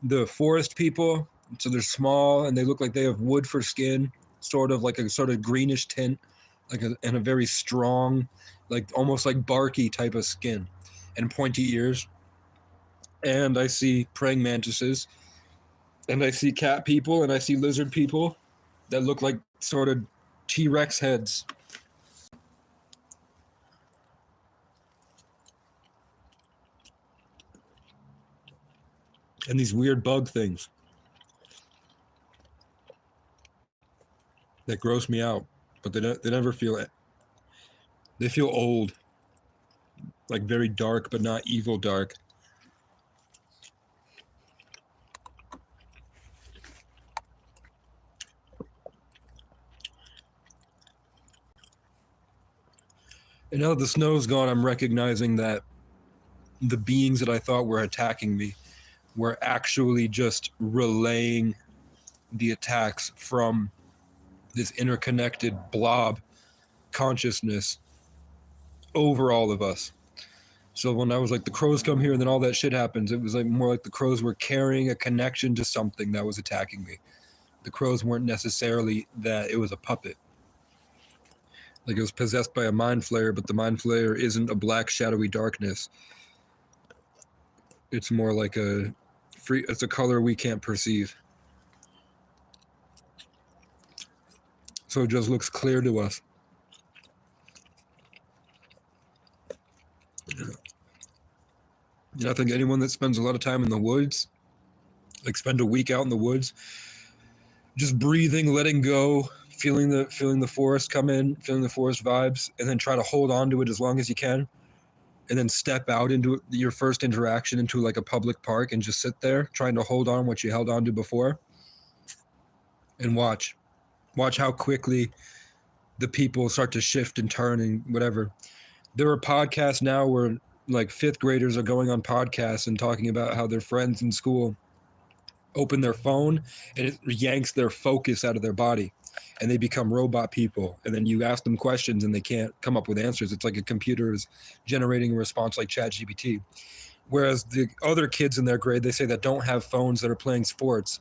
the forest people. So they're small and they look like they have wood for skin, sort of like a sort of greenish tint, and a very strong, like almost like barky type of skin, and pointy ears. And I see praying mantises, And I see cat people and I see lizard people that look like sort of T-Rex heads. And these weird bug things that gross me out, but they never feel it. They feel old, like very dark, but not evil dark. And now that the snow's gone, I'm recognizing that the beings that I thought were attacking me were actually just relaying the attacks from this interconnected blob consciousness over all of us. So when I was like, the crows come here and then all that shit happens, it was like more like the crows were carrying a connection to something that was attacking me. The crows weren't necessarily that it was a puppet. Like it was possessed by a mind flayer, but the mind flayer isn't a black shadowy darkness. It's more like it's a color we can't perceive. So it just looks clear to us. I think anyone that spends a lot of time in the woods, like spend a week out in the woods, just breathing, letting go, feeling the forest come in, feeling the forest vibes, and then try to hold on to it as long as you can, and then step out into your first interaction into like a public park and just sit there trying to hold on what you held on to before, and watch how quickly the people start to shift and turn and whatever. There are podcasts now where like fifth graders are going on podcasts and talking about how their friends in school open their phone and it yanks their focus out of their body and they become robot people. And then you ask them questions and they can't come up with answers. It's like a computer is generating a response like ChatGPT. Whereas the other kids in their grade, they say that don't have phones that are playing sports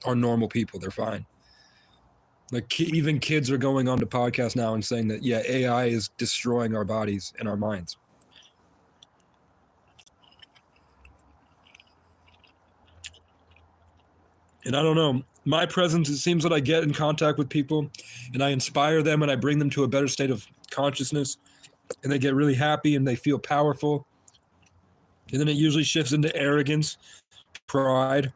are normal people. They're fine. Like even kids are going on to podcasts now and saying that, yeah, AI is destroying our bodies and our minds. And I don't know, my presence, it seems that I get in contact with people and I inspire them and I bring them to a better state of consciousness and they get really happy and they feel powerful. And then it usually shifts into arrogance, pride,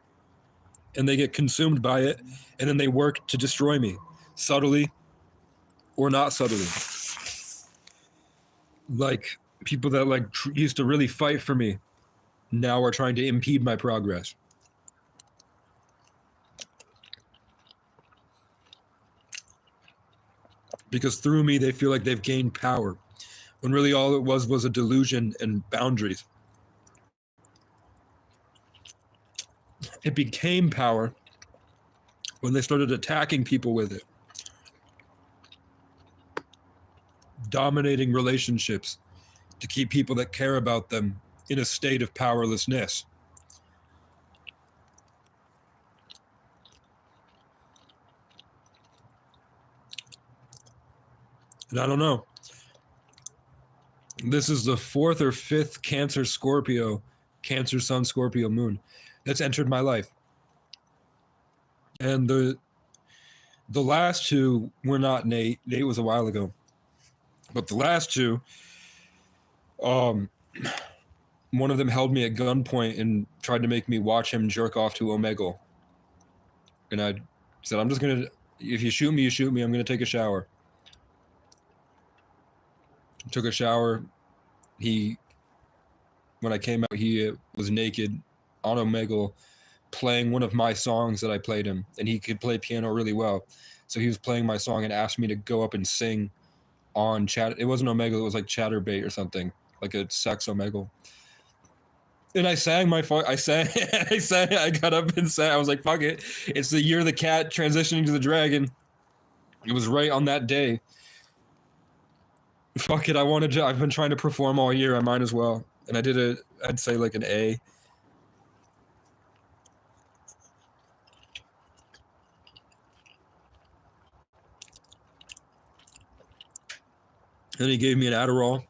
and they get consumed by it. And then they work to destroy me, subtly or not subtly. Like people that like used to really fight for me now are trying to impede my progress. Because through me, they feel like they've gained power, when really all it was a delusion and boundaries. It became power when they started attacking people with it, dominating relationships to keep people that care about them in a state of powerlessness. And I don't know. This is the 4th or 5th Cancer Scorpio, Cancer Sun Scorpio Moon that's entered my life. And the last two were not Nate. Nate was a while ago. But the last two, one of them held me at gunpoint and tried to make me watch him jerk off to Omegle. And I said, I'm just going to, if you shoot me, you shoot me. I'm going to take a shower. Took a shower. When I came out, he was naked on Omegle playing one of my songs that I played him. And he could play piano really well. So he was playing my song and asked me to go up and sing on chat. It wasn't Omegle, it was like Chatterbait or something, like a sex Omegle. And I sang I got up and sang. I was like, fuck it. It's the year of the cat transitioning to the dragon. It was right on that day. Fuck it, I've been trying to perform all year, I might as well. And I did I'd say like an A. Then he gave me an Adderall,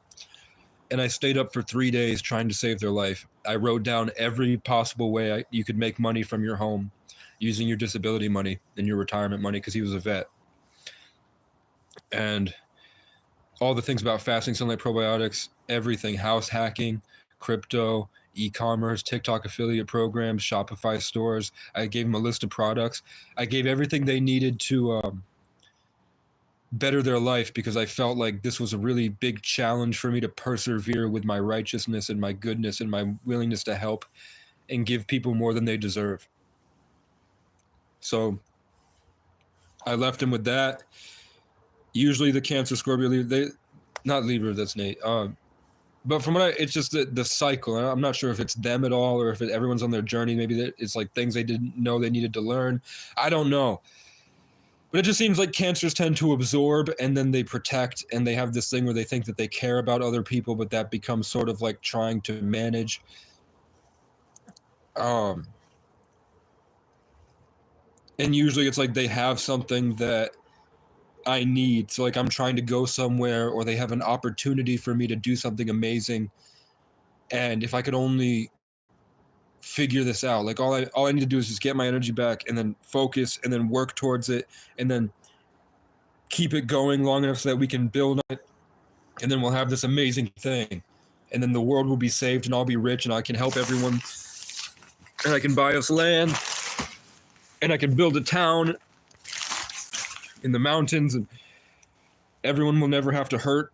and I stayed up for 3 days trying to save their life. I wrote down every possible way you could make money from your home. using your disability money and your retirement money because he was a vet. And all the things about fasting, sunlight, probiotics, everything, house hacking, crypto, e-commerce, TikTok affiliate programs, Shopify stores. I gave them a list of products. I gave everything they needed to better their life because I felt like this was a really big challenge for me to persevere with my righteousness and my goodness and my willingness to help and give people more than they deserve. So I left them with that. Usually the Cancer, Scorpio, Libra, not Libra, that's Nate. But from what it's just the cycle. I'm not sure if it's them at all or if everyone's on their journey. Maybe it's like things they didn't know they needed to learn. I don't know. But it just seems like Cancers tend to absorb and then they protect, and they have this thing where they think that they care about other people, but that becomes sort of like trying to manage. And usually it's like they have something that I need. So like I'm trying to go somewhere or they have an opportunity for me to do something amazing. And if I could only figure this out, like all I need to do is just get my energy back and then focus and then work towards it and then keep it going long enough so that we can build on it, and then we'll have this amazing thing, and then the world will be saved and I'll be rich and I can help everyone and I can buy us land and I can build a town in the mountains and everyone will never have to hurt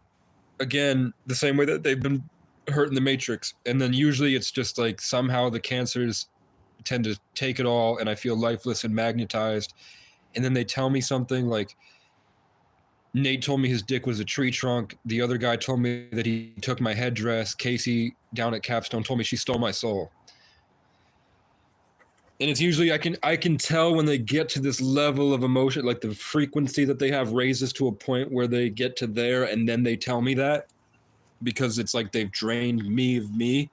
again the same way that they've been hurt in the Matrix. And then usually it's just like somehow the Cancers tend to take it all and I feel lifeless and magnetized. And then they tell me something like, Nate told me his dick was a tree trunk. The other guy told me that he took my headdress. Casey down at Capstone told me she stole my soul. And it's usually I can tell when they get to this level of emotion, like the frequency that they have raises to a point where they get to there and then they tell me that, because it's like they've drained me of me.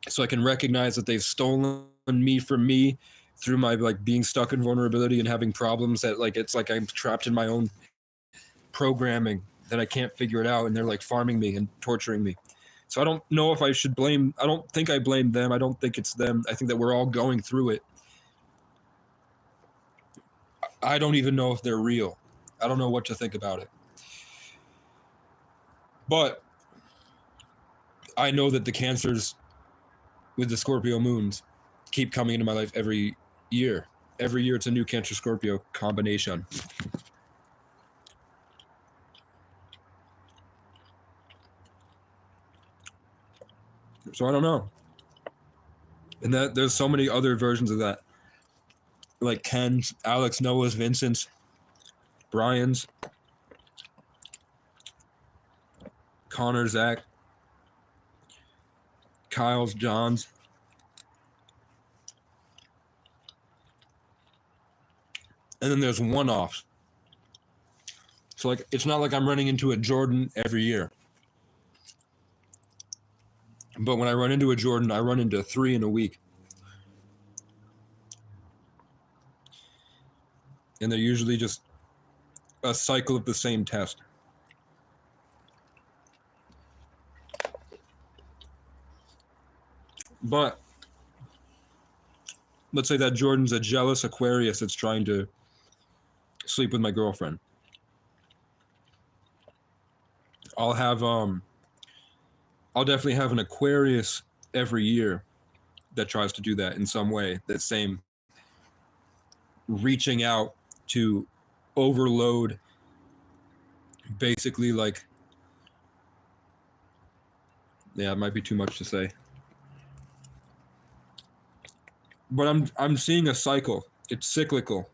So I can recognize that they've stolen me from me through my like being stuck in vulnerability and having problems that like it's like I'm trapped in my own programming that I can't figure it out, and they're like farming me and torturing me. So I don't know if I should blame, I don't think I blame them. I don't think it's them. I think that we're all going through it. I don't even know if they're real. I don't know what to think about it. But I know that the Cancers with the Scorpio moons keep coming into my life every year. Every year it's a new Cancer Scorpio combination. So I don't know. And that there's so many other versions of that. Like Ken's, Alex, Noah's, Vincent's, Brian's, Connor, Zach, Kyle's, John's. And then there's one-offs. So like it's not like I'm running into a Jordan every year. But when I run into a Jordan, I run into 3 in a week. And they're usually just a cycle of the same test. But let's say that Jordan's a jealous Aquarius that's trying to sleep with my girlfriend. I'll definitely have an Aquarius every year that tries to do that in some way. That same reaching out to overload, basically like, yeah, it might be too much to say. But I'm seeing a cycle. It's cyclical.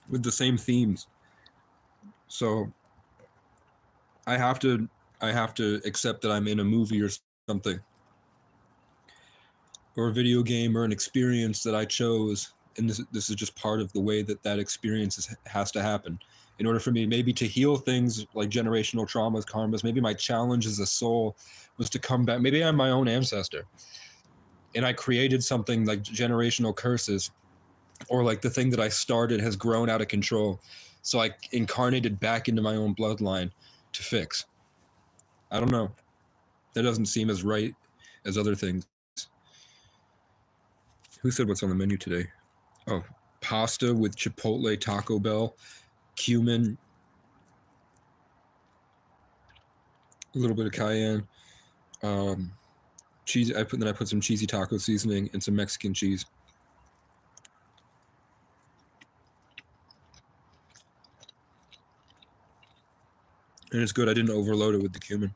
With the same themes. So I have to accept that I'm in a movie or something, or a video game or an experience that I chose, and this is just part of the way that experience has to happen in order for me maybe to heal things like generational traumas, karmas. Maybe my challenge as a soul was to come back. Maybe I'm my own ancestor and I created something like generational curses, or like the thing that I started has grown out of control. So I incarnated back into my own bloodline to fix. I don't know. That doesn't seem as right as other things. Who said what's on the menu today? Oh, pasta with Chipotle, Taco Bell, cumin, a little bit of cayenne, cheese. I put some cheesy taco seasoning and some Mexican cheese. And it's good. I didn't overload it with the cumin.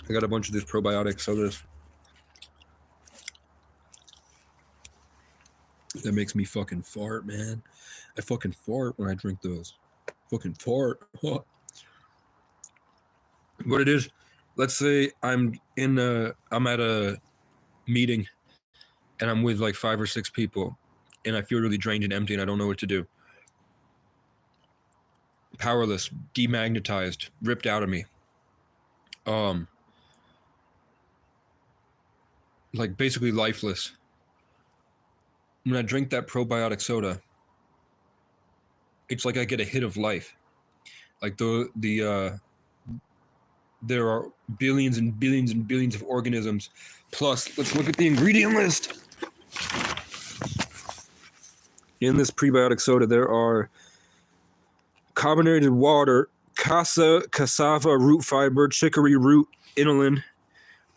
I got a bunch of these probiotic sodas. That makes me fucking fart, man. I fucking fart when I drink those. Fucking fart. What it is, let's say I'm at a meeting and I'm with like 5 or 6 people and I feel really drained and empty and I don't know what to do. Powerless, demagnetized, ripped out of me. Like basically lifeless. When I drink that probiotic soda, it's like I get a hit of life. Like there are billions and billions and billions of organisms. Plus, let's look at the ingredient list. In this prebiotic soda, there are carbonated water, cassava root fiber, chicory root, inulin,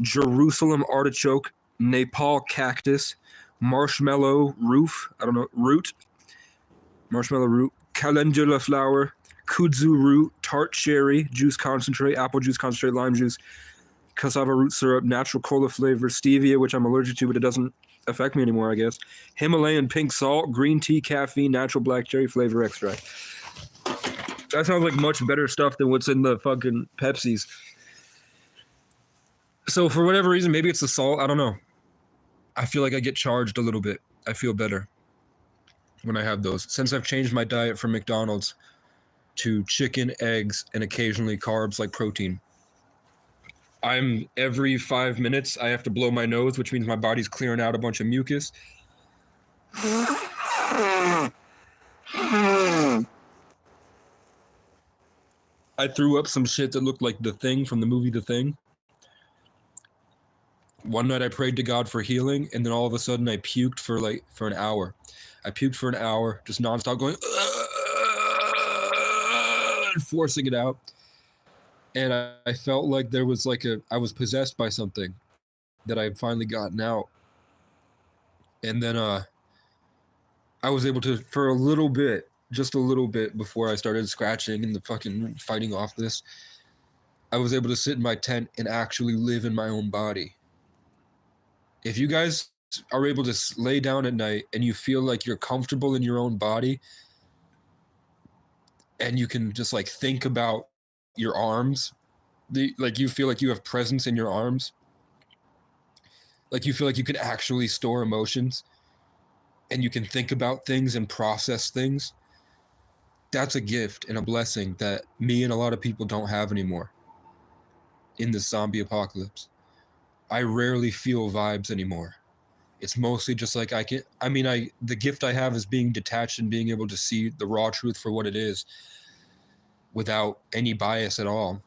Jerusalem artichoke, Nepal cactus, marshmallow root, calendula flower, kudzu root, tart cherry, juice concentrate, apple juice concentrate, lime juice, cassava root syrup, natural cola flavor, stevia, which I'm allergic to, but it doesn't affect me anymore, I guess. Himalayan pink salt, green tea, caffeine, natural black cherry flavor extract. That sounds like much better stuff than what's in the fucking Pepsis. So for whatever reason, maybe it's the salt, I don't know. I feel like I get charged a little bit. I feel better when I have those. Since I've changed my diet from McDonald's to chicken, eggs, and occasionally carbs like protein, every 5 minutes, I have to blow my nose, which means my body's clearing out a bunch of mucus. I threw up some shit that looked like The Thing from the movie The Thing. One night I prayed to God for healing, and then all of a sudden I puked for an hour. I puked for an hour, just nonstop going, and forcing it out. And I felt like there was I was possessed by something that I had finally gotten out. And then I was able to, for a little bit, just a little bit before I started scratching and the fucking fighting off this, I was able to sit in my tent and actually live in my own body. If you guys are able to lay down at night and you feel like you're comfortable in your own body and you can just like think about your arms, you feel like you have presence in your arms, like you feel like you can actually store emotions and you can think about things and process things, that's a gift and a blessing that me and a lot of people don't have anymore in this zombie apocalypse. I rarely feel vibes anymore. It's mostly just like the gift I have is being detached and being able to see the raw truth for what it is without any bias at all.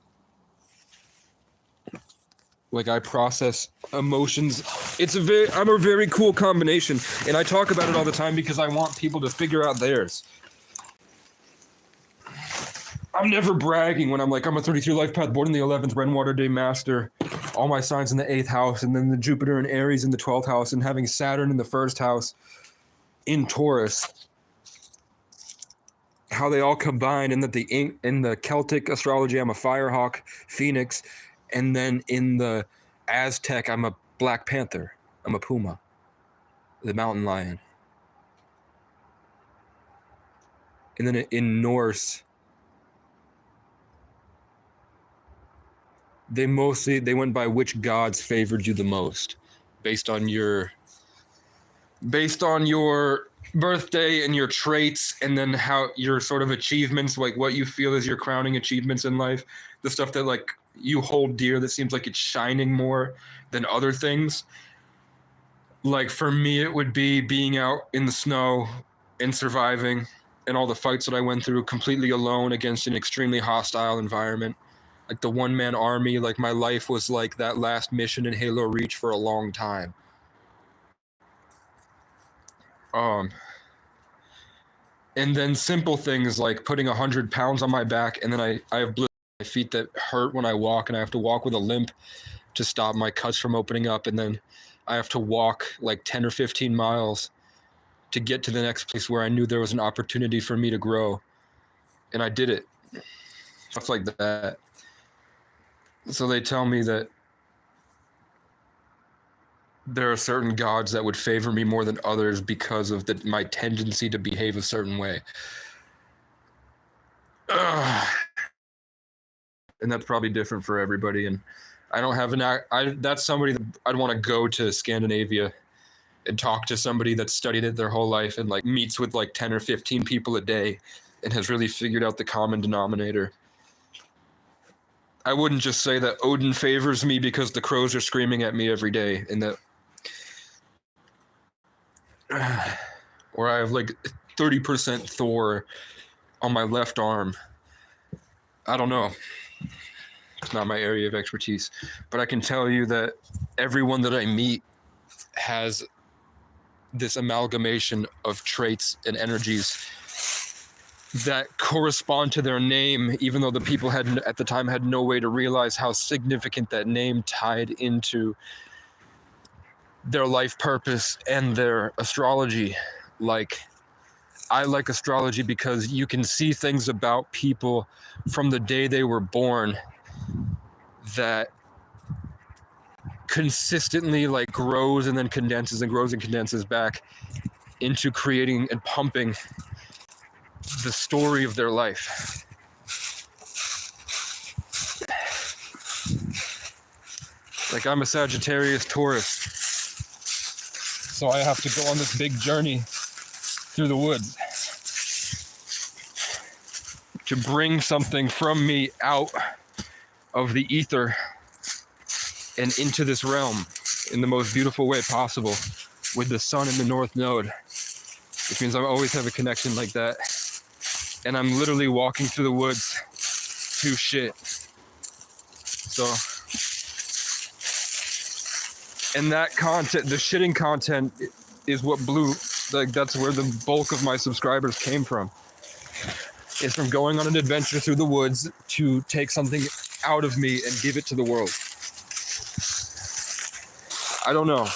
Like I process emotions. I'm a very cool combination, and I talk about it all the time because I want people to figure out theirs. I'm never bragging when I'm like, I'm a 33 life path, born in the 11th, Renwater Day Master, all my signs in the 8th house, and then the Jupiter and Aries in the 12th house, and having Saturn in the 1st house in Taurus. How they all combine, and that in the Celtic astrology, I'm a Firehawk, Phoenix, and then in the Aztec, I'm a Black Panther. I'm a Puma, the mountain lion. And then in Norse, they went by which gods favored you the most based on your birthday and your traits, and then how your sort of achievements, like what you feel is your crowning achievements in life, the stuff that like you hold dear that seems like it's shining more than other things. Like for me, it would be being out in the snow and surviving and all the fights that I went through completely alone against an extremely hostile environment. Like the one-man army, like my life was like that last mission in Halo Reach for a long time. And then simple things like putting 100 pounds on my back, and then I have blisters on my feet that hurt when I walk, and I have to walk with a limp to stop my cuts from opening up, and then I have to walk like 10 or 15 miles to get to the next place where I knew there was an opportunity for me to grow. And I did it. Stuff like that. So they tell me that there are certain gods that would favor me more than others because of my tendency to behave a certain way. And that's probably different for everybody. And I don't have that's somebody that I'd want to go to Scandinavia and talk to somebody that's studied it their whole life and like meets with like 10 or 15 people a day and has really figured out the common denominator. I wouldn't just say that Odin favors me because the crows are screaming at me every day and that or I have like 30% Thor on my left arm. I don't know. It's not my area of expertise, but I can tell you that everyone that I meet has this amalgamation of traits and energies that correspond to their name, even though the people at the time had no way to realize how significant that name tied into their life purpose and their astrology. Like, I like astrology because you can see things about people from the day they were born that consistently like grows and then condenses and grows and condenses back into creating and pumping the story of their life. Like I'm a Sagittarius Taurus, so I have to go on this big journey through the woods to bring something from me out of the ether and into this realm in the most beautiful way possible with the sun in the north node, which means I always have a connection like that. And I'm literally walking through the woods to shit. So, and that content, the shitting content is what that's where the bulk of my subscribers came from. It's from going on an adventure through the woods to take something out of me and give it to the world. I don't know.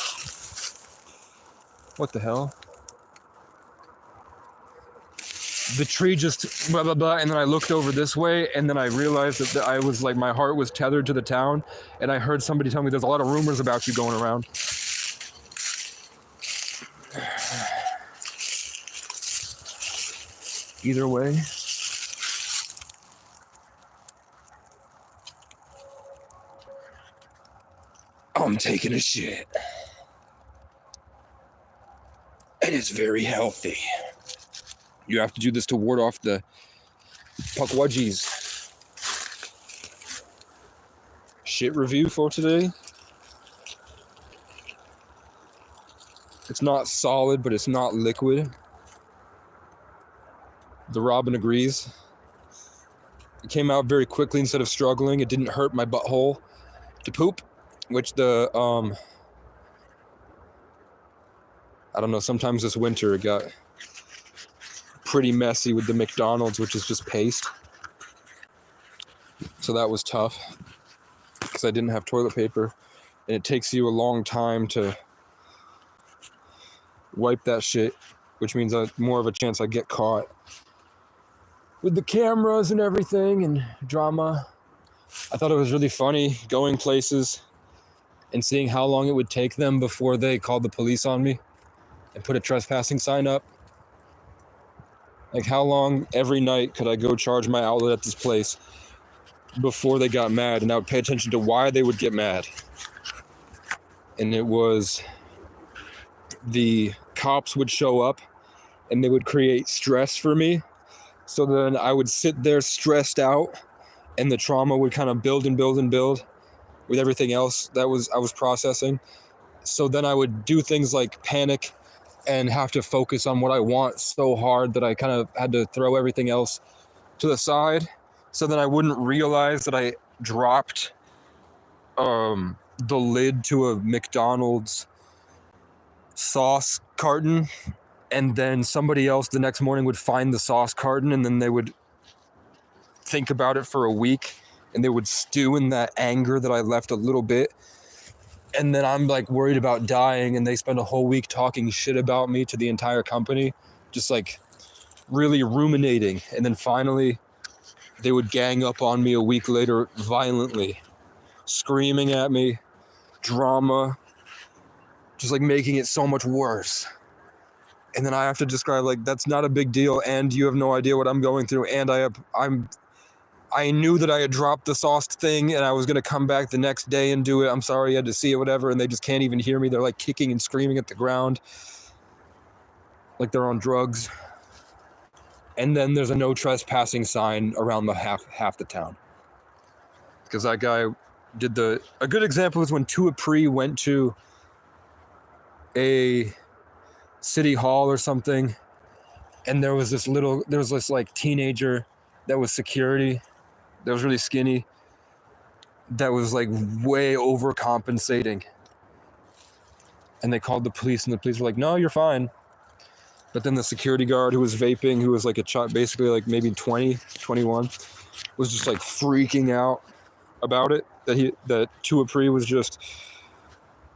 What the hell? The tree just blah, blah, blah. And then I looked over this way and then I realized that I was like, my heart was tethered to the town. And I heard somebody tell me there's a lot of rumors about you going around. Either way. I'm taking a shit. And it's very healthy. You have to do this to ward off the pukwudgies. Shit review for today. It's not solid, but it's not liquid. The Robin agrees. It came out very quickly instead of struggling. It didn't hurt my butthole to poop, which I don't know, sometimes this winter it got pretty messy with the McDonald's, which is just paste. So that was tough because I didn't have toilet paper, and it takes you a long time to wipe that shit, which means more of a chance I get caught with the cameras and everything and drama. I thought it was really funny going places and seeing how long it would take them before they called the police on me and put a trespassing sign up. Like, how long every night could I go charge my outlet at this place before they got mad? And I would pay attention to why they would get mad. And it was the cops would show up and they would create stress for me. So then I would sit there stressed out and the trauma would kind of build and build and build with everything else that I was processing. So then I would do things like panic and have to focus on what I want so hard that I kind of had to throw everything else to the side. So then I wouldn't realize that I dropped the lid to a McDonald's sauce carton, and then somebody else the next morning would find the sauce carton, and then they would think about it for a week, and they would stew in that anger that I left a little bit. And then I'm like worried about dying, and they spend a whole week talking shit about me to the entire company, just like really ruminating. And then finally they would gang up on me a week later violently, screaming at me, drama, just like making it so much worse. And then I have to describe like, that's not a big deal, and you have no idea what I'm going through, and I knew that I had dropped the sauced thing, and I was gonna come back the next day and do it. I'm sorry, you had to see it, whatever. And they just can't even hear me. They're like kicking and screaming at the ground, like they're on drugs. And then there's a no trespassing sign around the half the town, because that guy did a good example was when Tuapri went to a city hall or something, and there was this like teenager that was security, that was really skinny, that was like way overcompensating. And they called the police, and the police were like, no, you're fine. But then the security guard who was vaping, who was like a child, basically like maybe 20, 21, was just like freaking out about it, that Tuapri was just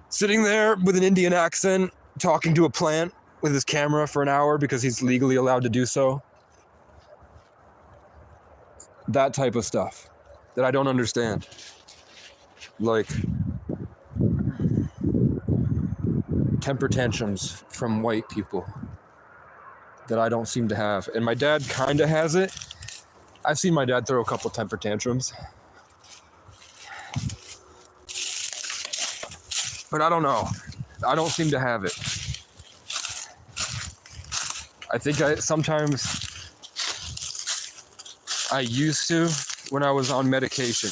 sitting there with an Indian accent, talking to a plant with his camera for an hour because he's legally allowed to do so. That type of stuff that I don't understand. Like temper tantrums from white people that I don't seem to have. And my dad kind of has it. I've seen my dad throw a couple temper tantrums. But I don't know. I don't seem to have it. I think sometimes I used to when I was on medication.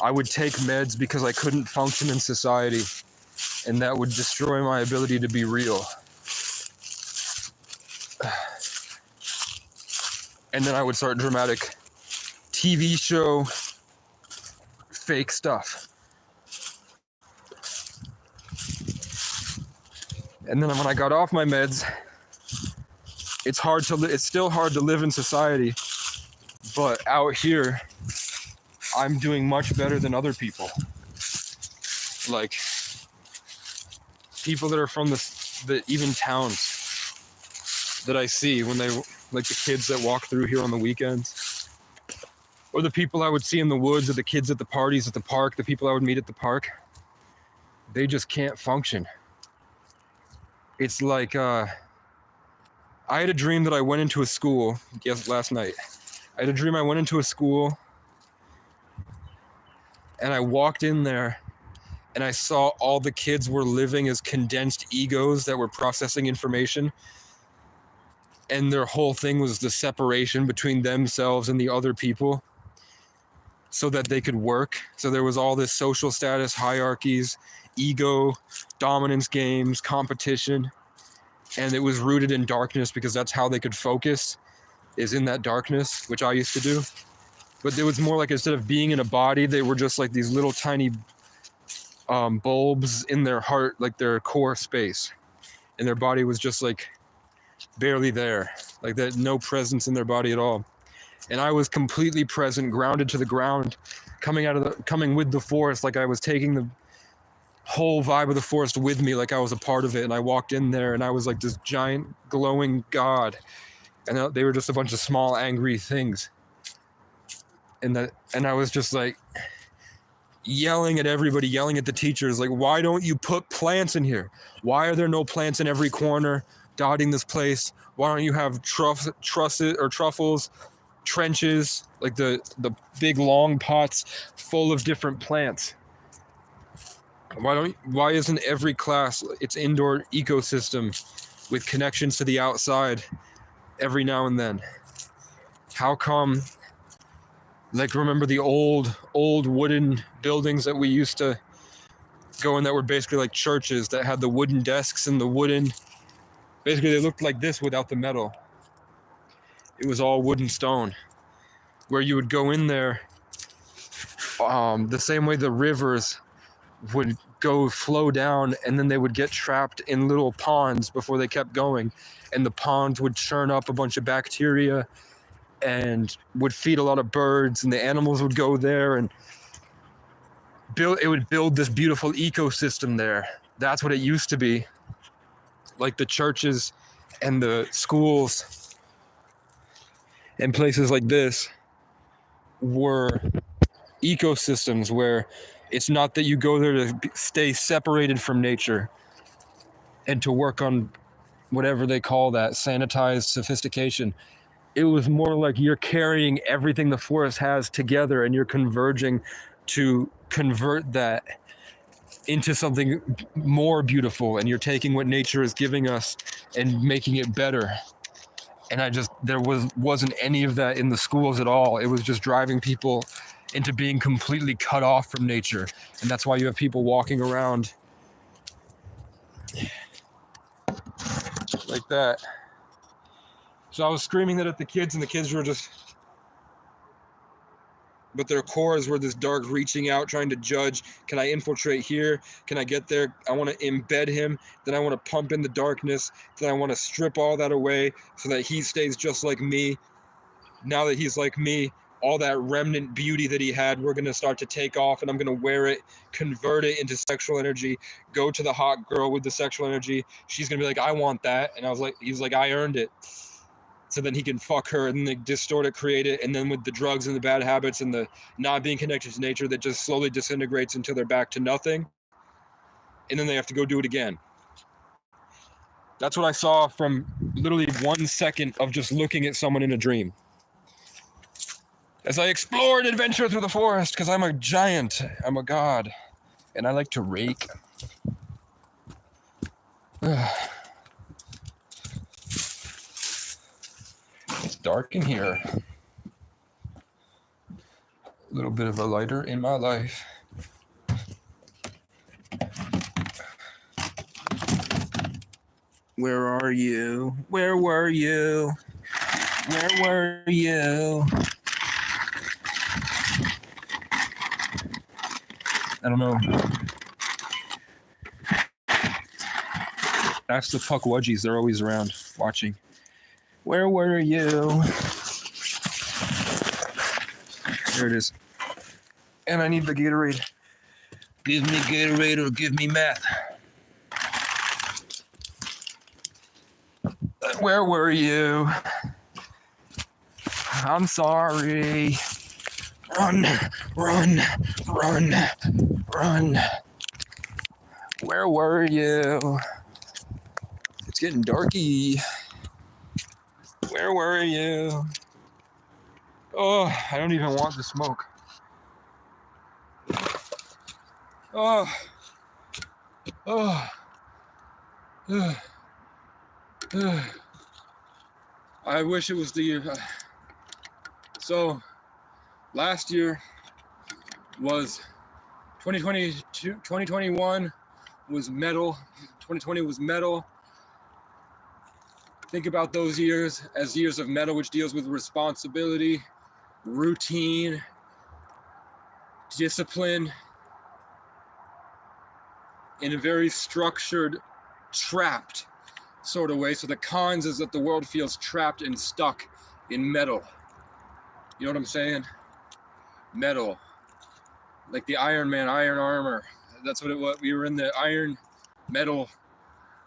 I would take meds because I couldn't function in society, and that would destroy my ability to be real. And then I would start dramatic TV show fake stuff. And then when I got off my meds, it's still hard to live in society, but out here, I'm doing much better than other people. Like people that are from the even towns that I see when they, like the kids that walk through here on the weekends, or the people I would see in the woods, or the kids at the parties at the park, the people I would meet at the park, they just can't function. It's like, I had a dream that I went into a school, last night. I had a dream I went into a school, and I walked in there, and I saw all the kids were living as condensed egos that were processing information. And their whole thing was the separation between themselves and the other people so that they could work. So there was all this social status hierarchies, ego, dominance games, competition. And it was rooted in darkness because that's how they could focus, is in that darkness, which I used to do. But it was more like, instead of being in a body, they were just like these little tiny bulbs in their heart, like their core space. And their body was just like barely there, like that, no presence in their body at all. And I was completely present, grounded to the ground, coming with the forest, like I was taking the whole vibe of the forest with me, like I was a part of it. And I walked in there, and I was like this giant glowing god, and they were just a bunch of small angry things. And I was just like yelling at everybody, yelling at the teachers, like, why don't you put plants in here? Why are there no plants in every corner dotting this place? Why don't you have truffles, trenches, like the big long pots full of different plants? Why isn't every class its indoor ecosystem with connections to the outside every now and then? How come Like, remember the old wooden buildings that we used to go in that were basically like churches that had the wooden desks and the wooden, basically they looked like this without the metal. It was all wood and stone, where you would go in there the same way the rivers would flow down, and then they would get trapped in little ponds before they kept going, and the ponds would churn up a bunch of bacteria and would feed a lot of birds, and the animals would go there and would build this beautiful ecosystem there. That's what it used to be. Like the churches and the schools and places like this were ecosystems where it's not that you go there to stay separated from nature and to work on whatever they call that, sanitized sophistication. It was more like you're carrying everything the forest has together and you're converging to convert that into something more beautiful, and you're taking what nature is giving us and making it better. And there wasn't any of that in the schools at all. It was just driving people into being completely cut off from nature. And that's why you have people walking around like that. So I was screaming that at the kids, and the kids were just, but their cores were this dark reaching out, trying to judge. Can I infiltrate here? Can I get there? I want to embed him. Then I want to pump in the darkness. Then I want to strip all that away so that he stays just like me. Now that he's like me, all that remnant beauty that he had, we're going to start to take off, and I'm going to wear it, convert it into sexual energy, go to the hot girl with the sexual energy. She's going to be like, I want that. And he's like, I earned it. So then he can fuck her, and they distort it, create it, and then with the drugs and the bad habits and the not being connected to nature, that just slowly disintegrates until they're back to nothing. And then they have to go do it again. That's what I saw from literally 1 second of just looking at someone in a dream. As I explored and adventured through the forest, because I'm a giant, I'm a god, and I like to rake. It's dark in here. A little bit of a lighter in my life. Where are you? Where were you? Where were you? I don't know. Ask the Puckwudgies. They're always around watching. Where were you? There it is. And I need the Gatorade. Give me Gatorade or give me meth. Where were you? I'm sorry. Run, run, run, run. Where were you? It's getting darky. Where were you? Oh, I don't even want the smoke. Oh. Oh. I wish it was the... So, last year was 2022, 2021 was metal. 2020 was metal. Think about those years as years of metal, which deals with responsibility, routine, discipline, in a very structured, trapped sort of way. So the cons is that the world feels trapped and stuck in metal. You know what I'm saying? Metal. Like the Iron Man, iron armor. That's what it was. We were in the iron metal,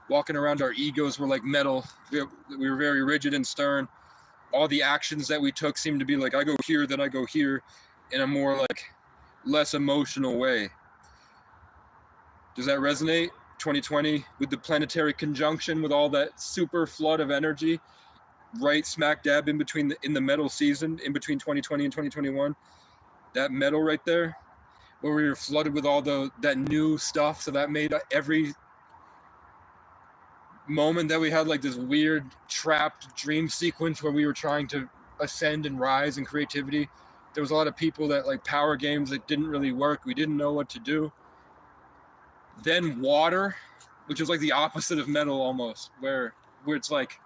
walking around. Our egos were like metal. We were very rigid and stern. All the actions that we took seemed to be like, I go here, then I go here, in a more like less emotional way. Does that resonate? 2020 with the planetary conjunction, with all that super flood of energy, right smack dab in between in the metal season, in between 2020 and 2021. That metal right there, where we were flooded with all that new stuff. So that made every moment that we had like this weird trapped dream sequence where we were trying to ascend and rise in creativity. There was a lot of people that like power games that didn't really work. We didn't know what to do. Then water, which was like the opposite of metal almost, where it's like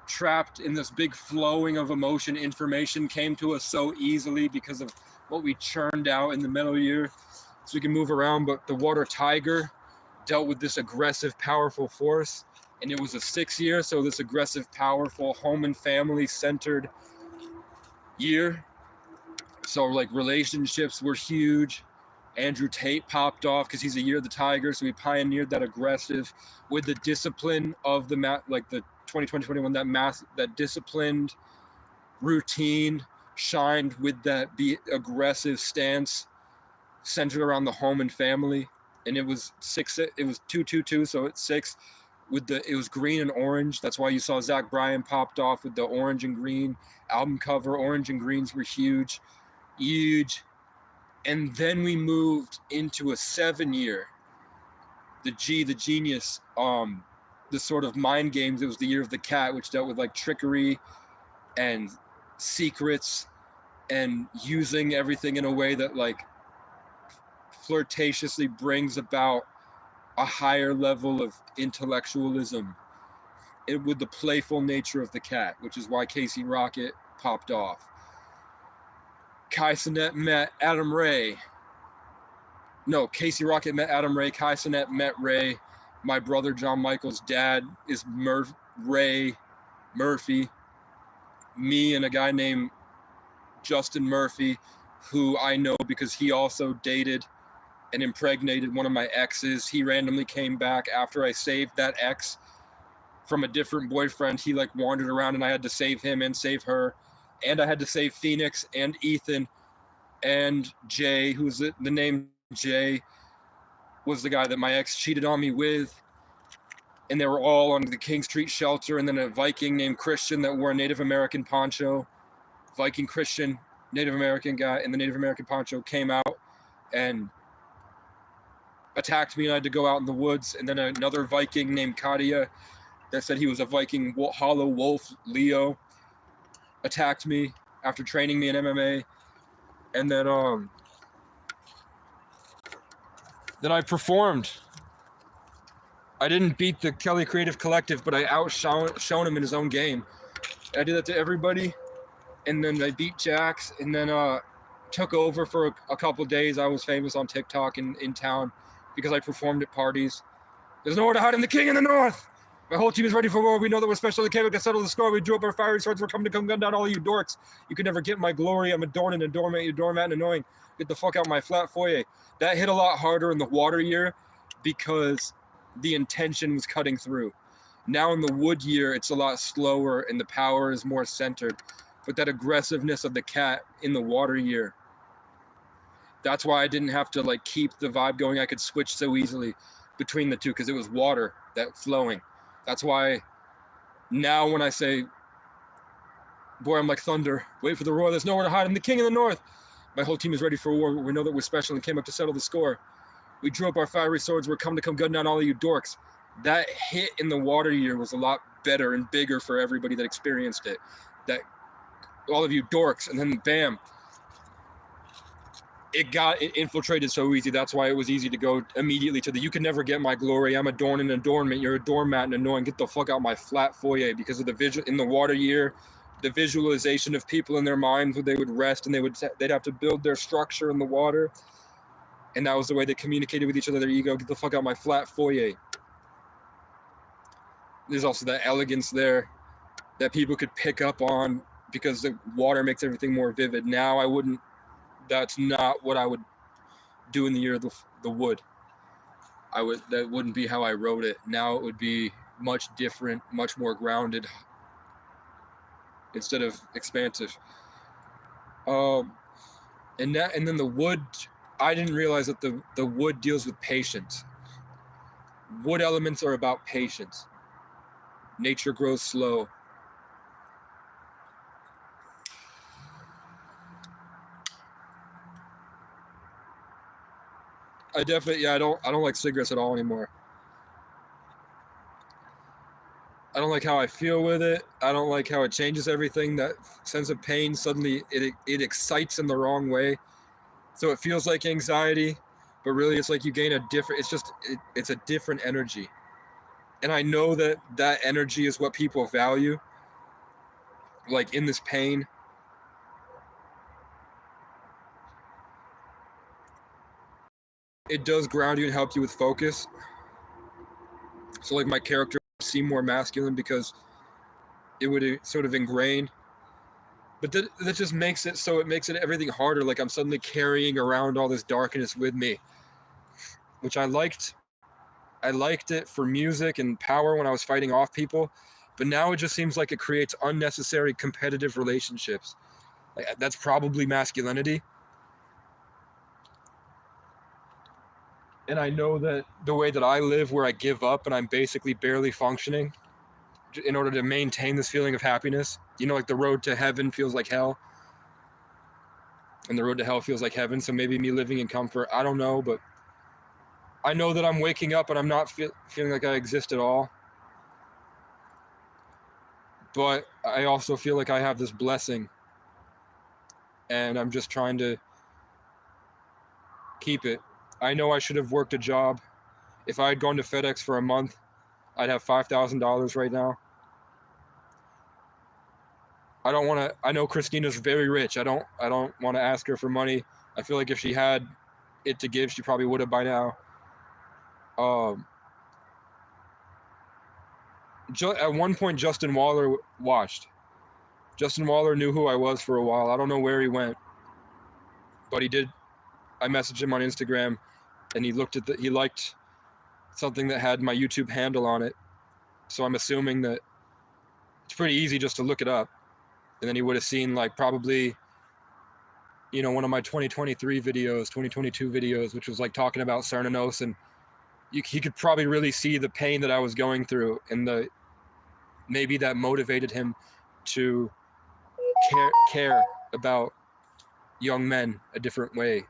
trapped in this big flowing of emotion. Information came to us so easily because of what we churned out in the metal year, so we can move around. But the water tiger dealt with this aggressive, powerful force, and it was a 6 year, so this aggressive, powerful, home and family centered year. So like relationships were huge. Andrew Tate popped off because he's a year of the tiger, so he pioneered that aggressive with the discipline of the like the 2020-21, that disciplined routine shined with that aggressive stance centered around the home and family. And it was 222, so it's 6 with it was green and orange. That's why you saw Zach Bryan popped off with the orange and green album cover. Orange and greens were huge. And then we moved into a 7 year, the genius, the sort of mind games. It was the year of the cat, which dealt with like trickery and secrets and using everything in a way that like flirtatiously brings about a higher level of intellectualism, with the playful nature of the cat, which is why Casey Rocket popped off. Kai Cenat met Adam Ray. No, Casey Rocket met Adam Ray. Kai Cenat met Ray. My brother John Michael's dad is Ray Murphy. Me and a guy named Justin Murphy, who I know because he also dated and impregnated one of my exes. He randomly came back after I saved that ex from a different boyfriend. He like wandered around and I had to save him and save her. And I had to save Phoenix and Ethan and Jay, who's the name Jay was the guy that my ex cheated on me with. And they were all on the King Street shelter. And then a Viking named Christian that wore a Native American poncho. Viking Christian, Native American guy, and the Native American poncho came out and attacked me, and I had to go out in the woods. And then another Viking named Kadia that said he was a Viking hollow wolf, Leo, attacked me after training me in MMA. And then I performed. I didn't beat the Kelly Creative Collective, but I outshone him in his own game. I did that to everybody. And then I beat Jax, and then took over for a couple days. I was famous on TikTok in town because I performed at parties. There's nowhere to hide. I'm the king in the north. My whole team is ready for war. We know that we're special. Came to settle the score. We drew up our fiery swords. We're coming to come gun down all you dorks. You can never get my glory. I'm adorning and doormat. You're doormat and annoying. Get the fuck out my flat foyer. That hit a lot harder in the water year because the intention was cutting through. Now in the wood year, it's a lot slower and the power is more centered. But that aggressiveness of the cat in the water year, that's why I didn't have to like keep the vibe going. I could switch so easily between the two because it was water that flowing. That's why now when I say, boy, I'm like thunder, wait for the roar, there's nowhere to hide. I'm the king of the north. My whole team is ready for war. We know that we're special and came up to settle the score. We drew up our fiery swords. We're coming to come gun down all of you dorks. That hit in the water year was a lot better and bigger for everybody that experienced it. That all of you dorks, and then bam, it infiltrated so easy. That's why it was easy to go immediately to the you can never get my glory. I'm adorn and adornment. You're a doormat and annoying. Get the fuck out my flat foyer. Because of the visual in the water year, the visualization of people in their minds where they would rest and they'd have to build their structure in the water, and that was the way they communicated with each other. Their ego. Get the fuck out my flat foyer. There's also that elegance there that people could pick up on because the water makes everything more vivid. Now I wouldn't. That's not what I would do in the year of the wood. That wouldn't be how I wrote it. Now it would be much different, much more grounded, instead of expansive. And then the wood, I didn't realize that the wood deals with patience. Wood elements are about patience. Nature grows slow. I don't like cigarettes at all anymore. I don't like how I feel with it. I don't like how it changes everything. That sense of pain, suddenly it excites in the wrong way. So it feels like anxiety, but really it's like you gain a different, it's a different energy. And I know that that energy is what people value, like in this pain. It does ground you and help you with focus. So like my character seem more masculine because it would sort of ingrain. But that just makes it so it makes it everything harder. Like I'm suddenly carrying around all this darkness with me, which I liked. I liked it for music and power when I was fighting off people, but now it just seems like it creates unnecessary competitive relationships. Like, that's probably masculinity. And I know that the way that I live, where I give up and I'm basically barely functioning in order to maintain this feeling of happiness, you know, like the road to heaven feels like hell and the road to hell feels like heaven. So maybe me living in comfort, I don't know, but I know that I'm waking up and I'm not feeling like I exist at all. But I also feel like I have this blessing and I'm just trying to keep it. I know I should have worked a job. If I had gone to FedEx for a month, I'd have $5,000 right now. I don't want to. I know Christina's very rich. I don't want to ask her for money. I feel like if she had it to give, she probably would have by now. At one point, Justin Waller watched. Justin Waller knew who I was for a while. I don't know where he went, but he did. I messaged him on Instagram, and he liked something that had my YouTube handle on it. So I'm assuming that it's pretty easy just to look it up. And then he would have seen like probably, you know, one of my 2023 videos, 2022 videos, which was like talking about Cernunnos, and he could probably really see the pain that I was going through, and maybe that motivated him to care about young men a different way.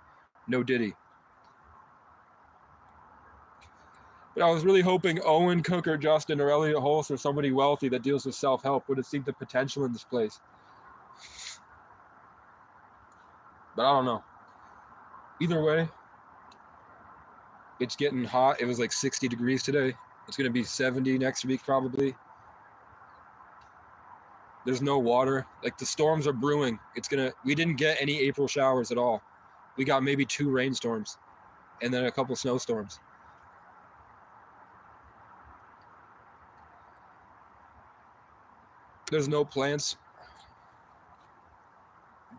No Diddy. But I was really hoping Owen Cook or Justin or Elliot Hulse or somebody wealthy that deals with self-help would have seen the potential in this place. But I don't know. Either way, it's getting hot. It was like 60 degrees today. It's going to be 70 next week probably. There's no water. Like the storms are brewing. We didn't get any April showers at all. We got maybe 2 rainstorms and then a couple snowstorms. There's no plants.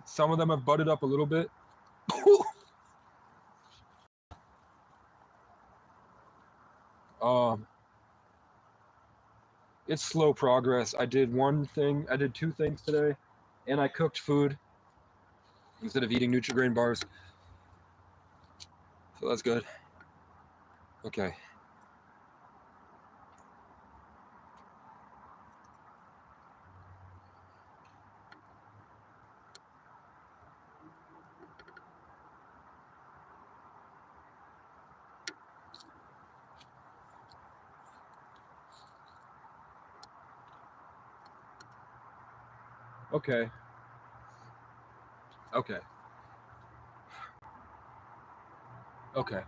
Some of them have budded up a little bit. It's slow progress. I did 2 things today, and I cooked food instead of eating Nutri-Grain bars. So that's good. Okay. Okay. Okay. Okay.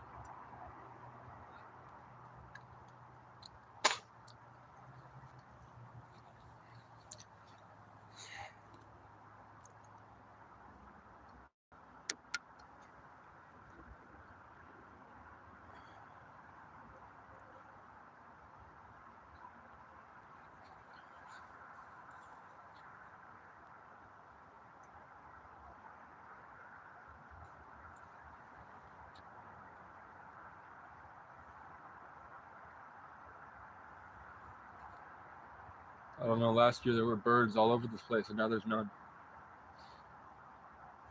I don't know. Last year there were birds all over this place, and now there's none.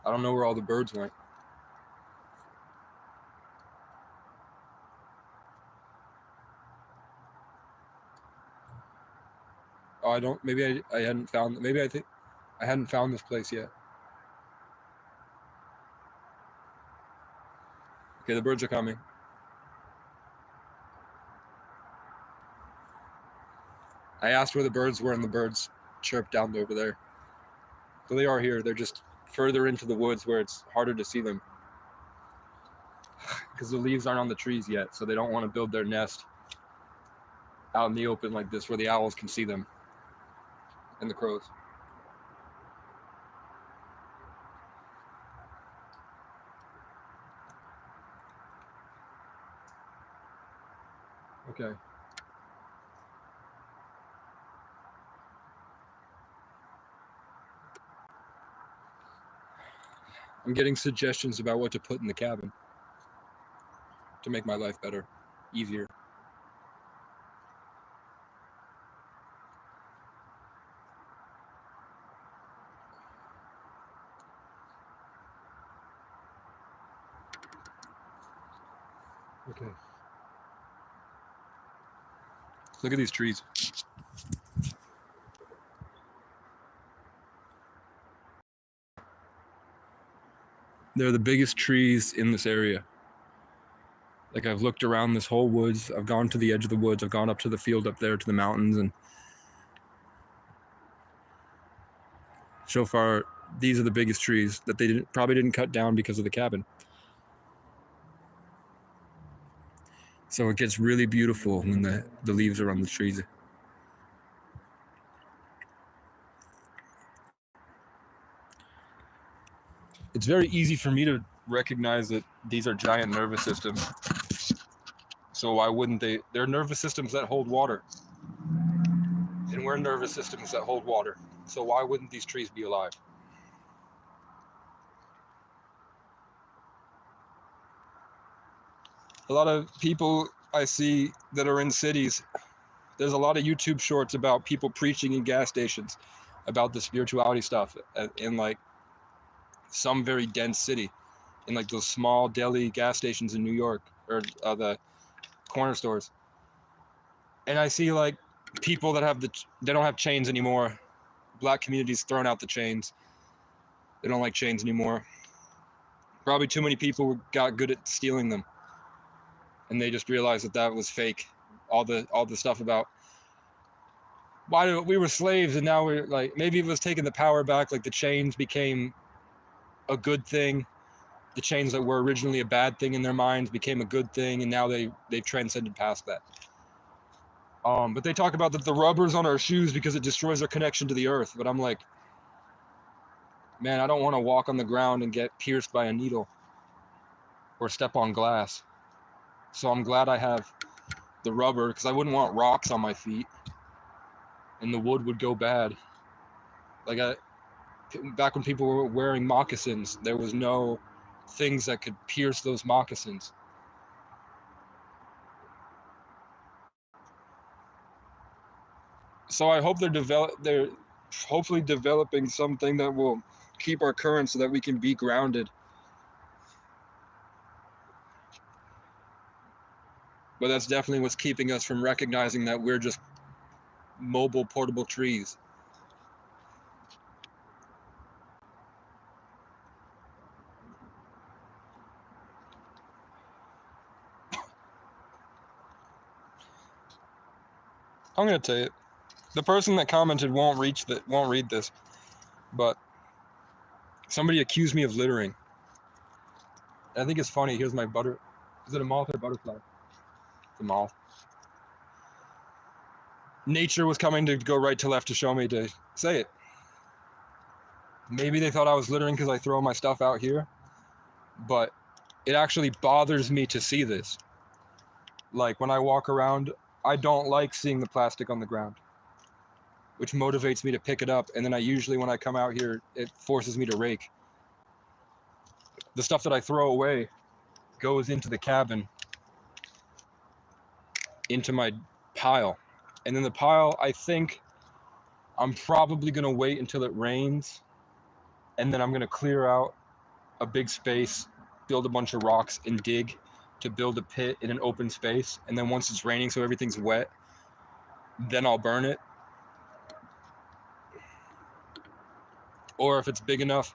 I don't know where all the birds went. Oh, I don't. Maybe I hadn't found. Maybe I think I hadn't found this place yet. Okay, the birds are coming. I asked where the birds were, and the birds chirped down over there. So they are here. They're just further into the woods where it's harder to see them because the leaves aren't on the trees yet, so they don't want to build their nest out in the open like this where the owls can see them and the crows. Okay. I'm getting suggestions about what to put in the cabin to make my life better, easier. Okay. Look at these trees. They're the biggest trees in this area. Like, I've looked around this whole woods. I've gone to the edge of the woods. I've gone up to the field up there to the mountains, and so far, these are the biggest trees that they probably didn't cut down because of the cabin. So it gets really beautiful when the leaves are on the trees. It's very easy for me to recognize that these are giant nervous systems. So why wouldn't they? They're nervous systems that hold water. And we're nervous systems that hold water. So why wouldn't these trees be alive? A lot of people I see that are in cities, there's a lot of YouTube shorts about people preaching in gas stations about the spirituality stuff in like some very dense city, in like those small deli gas stations in New York, or the corner stores. And I see like people that they don't have chains anymore. Black communities thrown out the chains. They don't like chains anymore. Probably too many people got good at stealing them, and they just realized that was fake. All the stuff about why we were slaves, and now we're like, maybe it was taking the power back. Like the chains became a good thing. The chains that were originally a bad thing in their minds became a good thing, and now they've transcended past that. But they talk about that the rubber's on our shoes because it destroys our connection to the earth. But I'm like, man, I don't want to walk on the ground and get pierced by a needle or step on glass. So I'm glad I have the rubber, because I wouldn't want rocks on my feet, and the wood would go bad. Like back when people were wearing moccasins, there was no things that could pierce those moccasins. So I hope they're hopefully developing something that will keep our current so that we can be grounded. But that's definitely what's keeping us from recognizing that we're just mobile, portable trees. I'm gonna tell you, the person that commented won't read this, but somebody accused me of littering. And I think it's funny. Here's my butter. Is it a moth or a butterfly? It's a moth. Nature was coming to go right to left to show me to say it. Maybe they thought I was littering because I throw my stuff out here, but it actually bothers me to see this. Like when I walk around, I don't like seeing the plastic on the ground, which motivates me to pick it up. And then when I come out here, it forces me to rake. The stuff that I throw away goes into the cabin, into my pile. And then the pile, I think I'm probably going to wait until it rains, and then I'm going to clear out a big space, build a bunch of rocks, and dig to build a pit in an open space. And then once it's raining, so everything's wet, then I'll burn it. Or if it's big enough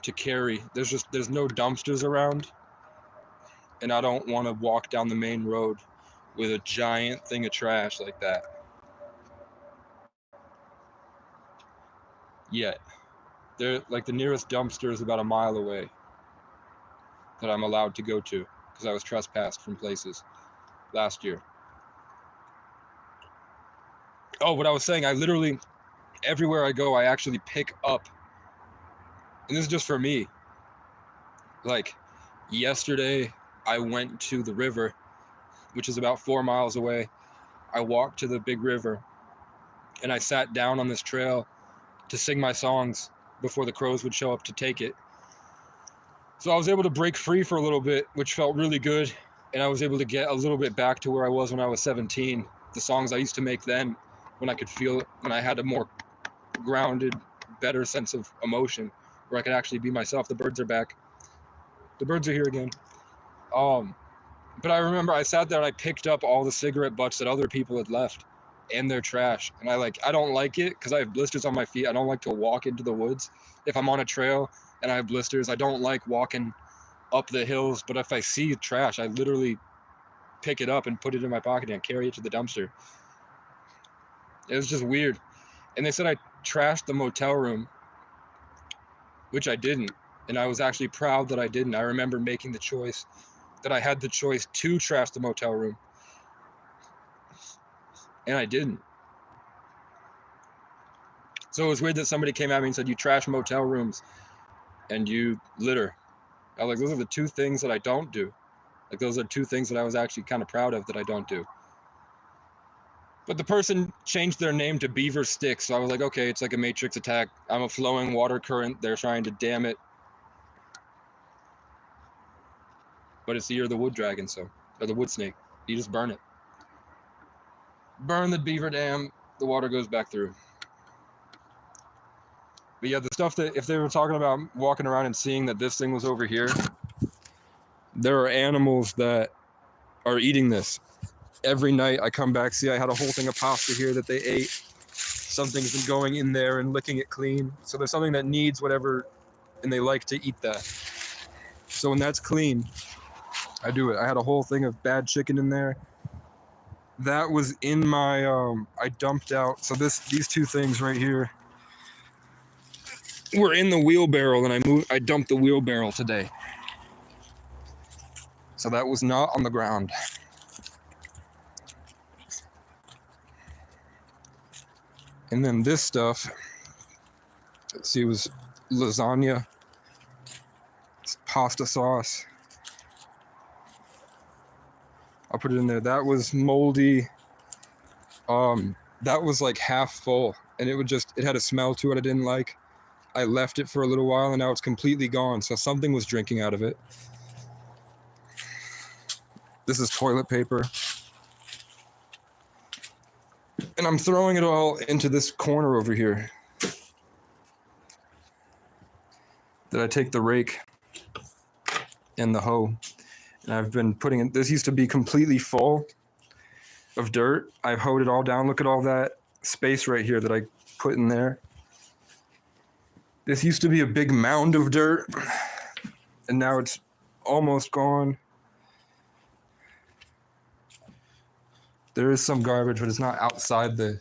to carry, there's no dumpsters around, and I don't want to walk down the main road with a giant thing of trash like that. Yet, they're like the nearest dumpster is about a mile away that I'm allowed to go to because I was trespassed from places last year. Oh, what I was saying, I literally, everywhere I go, I actually pick up, and this is just for me. Like, yesterday, I went to the river, which is about 4 miles away. I walked to the big river, and I sat down on this trail to sing my songs before the crows would show up to take it. So I was able to break free for a little bit, which felt really good, and I was able to get a little bit back to where I was when I was 17. The songs I used to make then, when I could feel, when I had a more grounded, better sense of emotion, where I could actually be myself. The birds are back. The birds are here again. But I remember I sat there and I picked up all the cigarette butts that other people had left and their trash. And I don't like it because I have blisters on my feet. I don't like to walk into the woods. If I'm on a trail and I have blisters, I don't like walking up the hills. But if I see trash, I literally pick it up and put it in my pocket and carry it to the dumpster. It was just weird. And they said I trashed the motel room, which I didn't. And I was actually proud that I didn't. I remember making the choice, that I had the choice to trash the motel room. And I didn't. So it was weird that somebody came at me and said, you trash motel rooms and you litter. I was like, those are the two things that I don't do. Like, those are two things that I was actually kind of proud of that I don't do. But the person changed their name to Beaver Sticks. So I was like, okay, it's like a Matrix attack. I'm a flowing water current. They're trying to dam it. But it's the year of the wood dragon, or the wood snake. You just burn it. Burn the beaver dam, the water goes back through. But yeah, the stuff that, if they were talking about walking around and seeing that this thing was over here, there are animals that are eating this. Every night I come back, see I had a whole thing of pasta here that they ate. Something's been going in there and licking it clean. So there's something that needs whatever, and they like to eat that. So when that's clean, I do it. I had a whole thing of bad chicken in there. That was in my, I dumped out. So these two things right here were in the wheelbarrow, and I dumped the wheelbarrow today. So that was not on the ground. And then this stuff, let's see, it was lasagna, it's pasta sauce. I'll put it in there. That was moldy. That was like half full, and it had a smell to it I didn't like. I left it for a little while, and now it's completely gone. So something was drinking out of it. This is toilet paper. And I'm throwing it all into this corner over here. That I take the rake and the hoe. And I've been putting it, this used to be completely full of dirt. I've hoed it all down. Look at all that space right here that I put in there. This used to be a big mound of dirt, and now it's almost gone. There is some garbage, but it's not outside the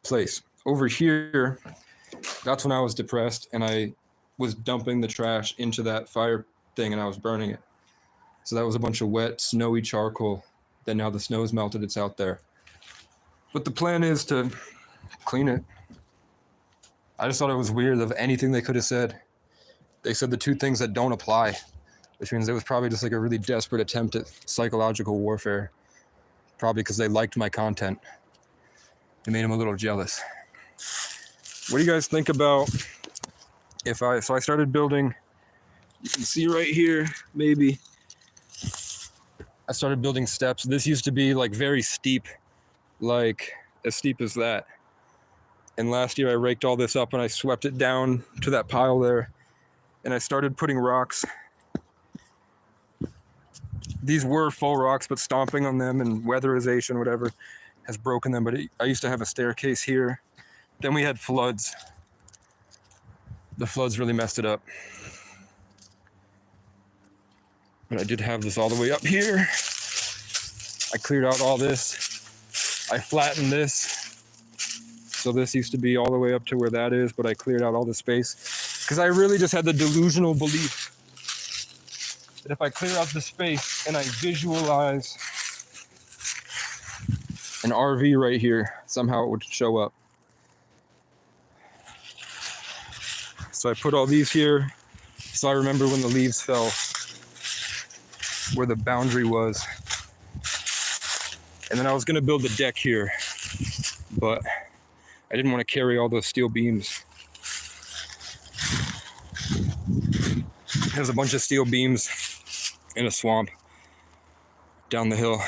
place. Over here, that's when I was depressed, and I was dumping the trash into that fire thing, and I was burning it. So that was a bunch of wet, snowy charcoal. Then now the snow's melted, it's out there. But the plan is to clean it. I just thought it was weird of anything they could have said. They said the two things that don't apply, which means it was probably just like a really desperate attempt at psychological warfare. Probably because they liked my content. It made them a little jealous. What do you guys think about so I started building, you can see right here, maybe. I started building steps. This used to be like very steep, like as steep as that. And last year I raked all this up and I swept it down to that pile there. And I started putting rocks. These were full rocks, but stomping on them and weatherization, whatever, has broken them. But I used to have a staircase here. Then we had floods. The floods really messed it up. But I did have this all the way up here. I cleared out all this. I flattened this. So this used to be all the way up to where that is, but I cleared out all the space because I really just had the delusional belief that if I clear out the space and I visualize an RV right here, somehow it would show up. So I put all these here so I remember when the leaves fell, where the boundary was. And then I was gonna build a deck here, but I didn't want to carry all those steel beams. There's a bunch of steel beams in a swamp down the hill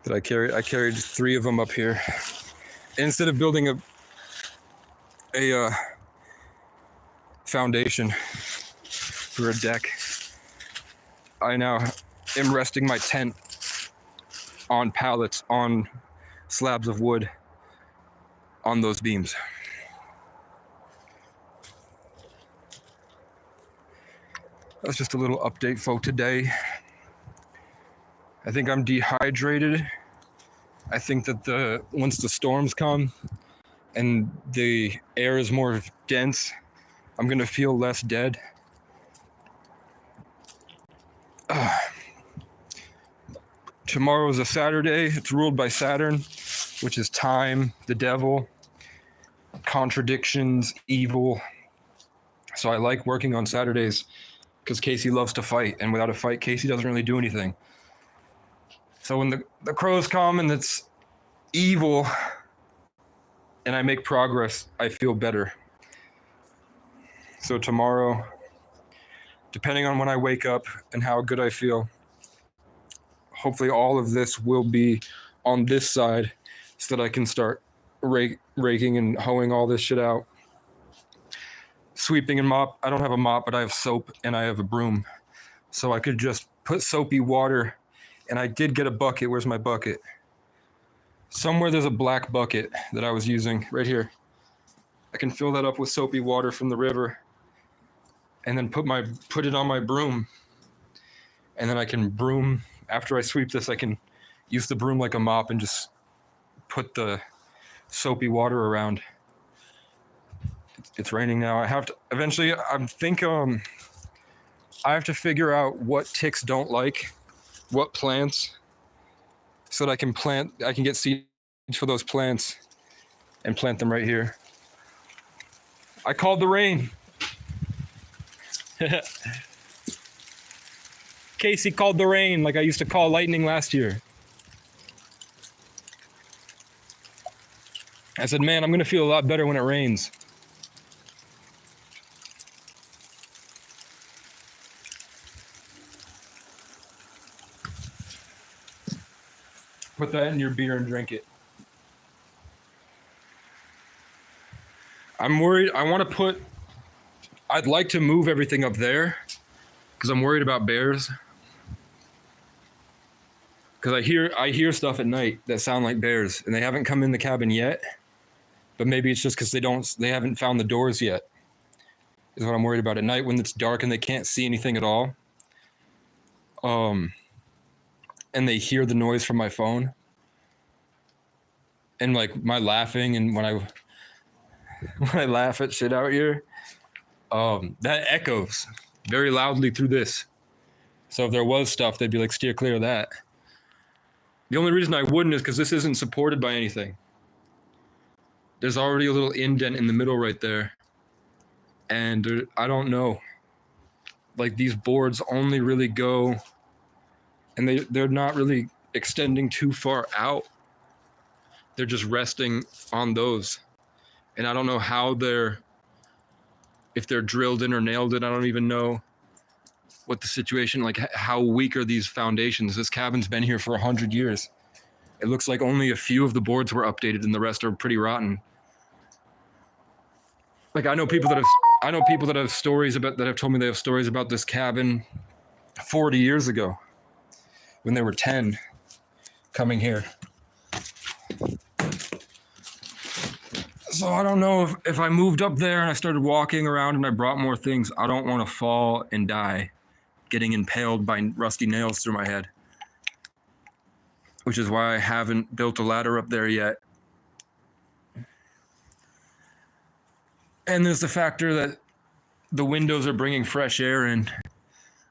that I carried. I carried 3 of them up here. Instead of building a foundation for a deck, I now am resting my tent on pallets, on slabs of wood, on those beams. That's just a little update for today. I think I'm dehydrated. I think that once the storms come and the air is more dense, I'm gonna feel less dead. Tomorrow is a Saturday. It's ruled by Saturn, which is time, the devil, contradictions, evil. So I like working on Saturdays because Casey loves to fight, and without a fight, Casey doesn't really do anything. So when the crows come and it's evil and I make progress, I feel better. So tomorrow, depending on when I wake up and how good I feel, hopefully all of this will be on this side so that I can start raking and hoeing all this shit out. Sweeping and mop. I don't have a mop, but I have soap and I have a broom. So I could just put soapy water, and I did get a bucket. Where's my bucket? Somewhere there's a black bucket that I was using right here. I can fill that up with soapy water from the river and then put it on my broom. And then I can broom. After I sweep this, I can use the broom like a mop and just put the soapy water around. It's raining now. I have to eventually, I think I have to figure out what ticks don't like, what plants, so that I can get seeds for those plants and plant them right here. I called the rain. Casey called the rain like I used to call lightning last year. I said, man, I'm gonna feel a lot better when it rains. Put that in your beer and drink it. I'm worried. I'd like to move everything up there because I'm worried about bears. Because I hear stuff at night that sound like bears, and they haven't come in the cabin yet. But maybe it's just because they haven't found the doors yet. Is what I'm worried about at night when it's dark and they can't see anything at all. And they hear the noise from my phone. And like my laughing, and when I laugh at shit out here, that echoes very loudly through this. So if there was stuff, they'd be like, steer clear of that. The only reason I wouldn't is because this isn't supported by anything. There's already a little indent in the middle right there. And I don't know. Like these boards only really go, and they're not really extending too far out. They're just resting on those. And I don't know how if they're drilled in or nailed in. I don't even know what the situation, like how weak are these foundations. This cabin's been here for 100 years. It looks like only a few of the boards were updated and the rest are pretty rotten. Like I know people that have stories that have told me they have stories about this cabin 40 years ago when they were 10 coming here. So I don't know if I moved up there and I started walking around and I brought more things, I don't want to fall and die getting impaled by rusty nails through my head. which is why I haven't built a ladder up there yet. And there's the factor that the windows are bringing fresh air in,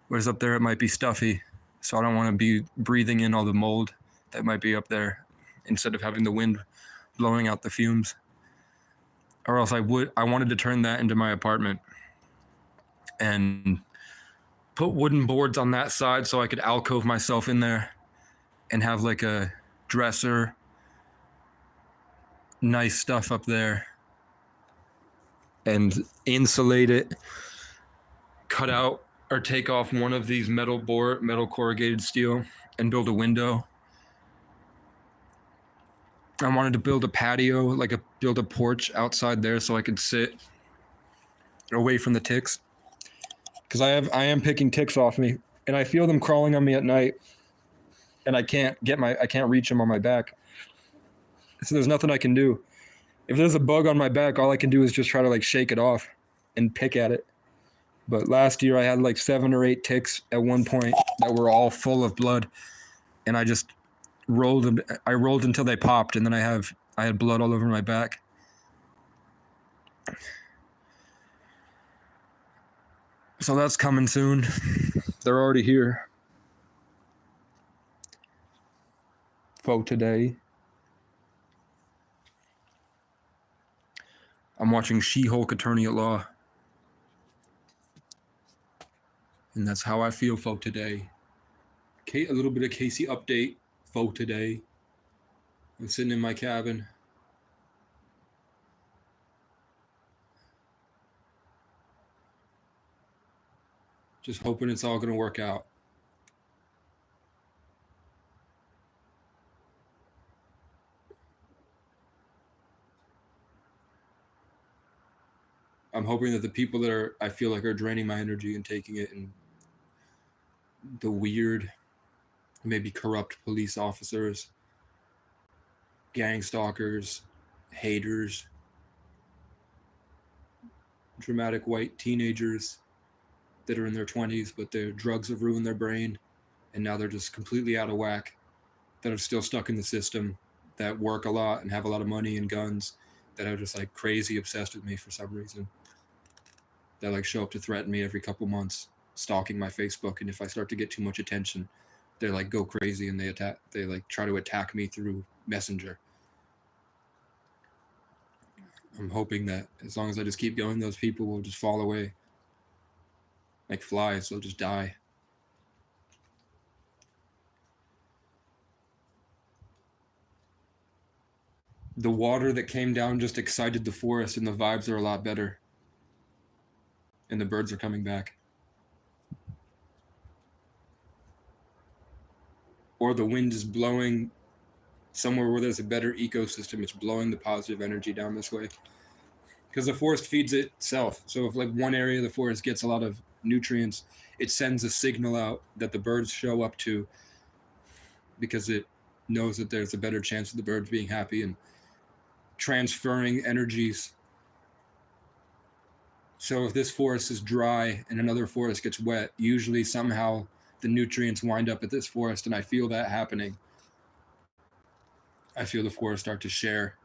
whereas up there it might be stuffy. So I don't want to be breathing in all the mold that might be up there instead of having the wind blowing out the fumes. Or else I wanted to turn that into my apartment and put wooden boards on that side so I could alcove myself in there and have like a dresser, nice stuff up there, and insulate it, cut out or take off one of these metal corrugated steel and build a window. I wanted to build a patio, build a porch outside there so I could sit away from the ticks. Because I am picking ticks off me, and I feel them crawling on me at night, and I can't reach them on my back. So there's nothing I can do. If there's a bug on my back, all I can do is just try to shake it off and pick at it. But last year I had 7 or 8 ticks at one point that were all full of blood, and I just rolled them. I rolled until they popped, and then I had blood all over my back. So that's coming soon. They're already here. For today, I'm watching She-Hulk Attorney at Law. And that's how I feel for today. A little bit of Casey update for today. I'm sitting in my cabin. Just hoping it's all going to work out. I'm hoping that the people that I feel like are draining my energy and taking it, and the weird, maybe corrupt police officers, gang stalkers, haters, dramatic white teenagers that are in their 20s, but their drugs have ruined their brain, and now they're just completely out of whack, that are still stuck in the system, that work a lot and have a lot of money and guns, that are just crazy obsessed with me for some reason, that show up to threaten me every couple months, stalking my Facebook, and if I start to get too much attention, they go crazy and they try to attack me through Messenger. I'm hoping that as long as I just keep going, those people will just fall away like flies. They'll just die. The water that came down just excited the forest, and the vibes are a lot better. And the birds are coming back. Or the wind is blowing somewhere where there's a better ecosystem. It's blowing the positive energy down this way. Because the forest feeds itself. So if one area of the forest gets a lot of nutrients, it sends a signal out that the birds show up to, because it knows that there's a better chance of the birds being happy and transferring energies. So if this forest is dry and another forest gets wet, usually somehow the nutrients wind up at this forest, and I feel that happening. I feel the forest start to share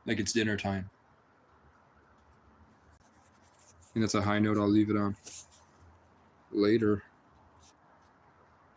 like it's dinner time. And that's a high note I'll leave it on. Later.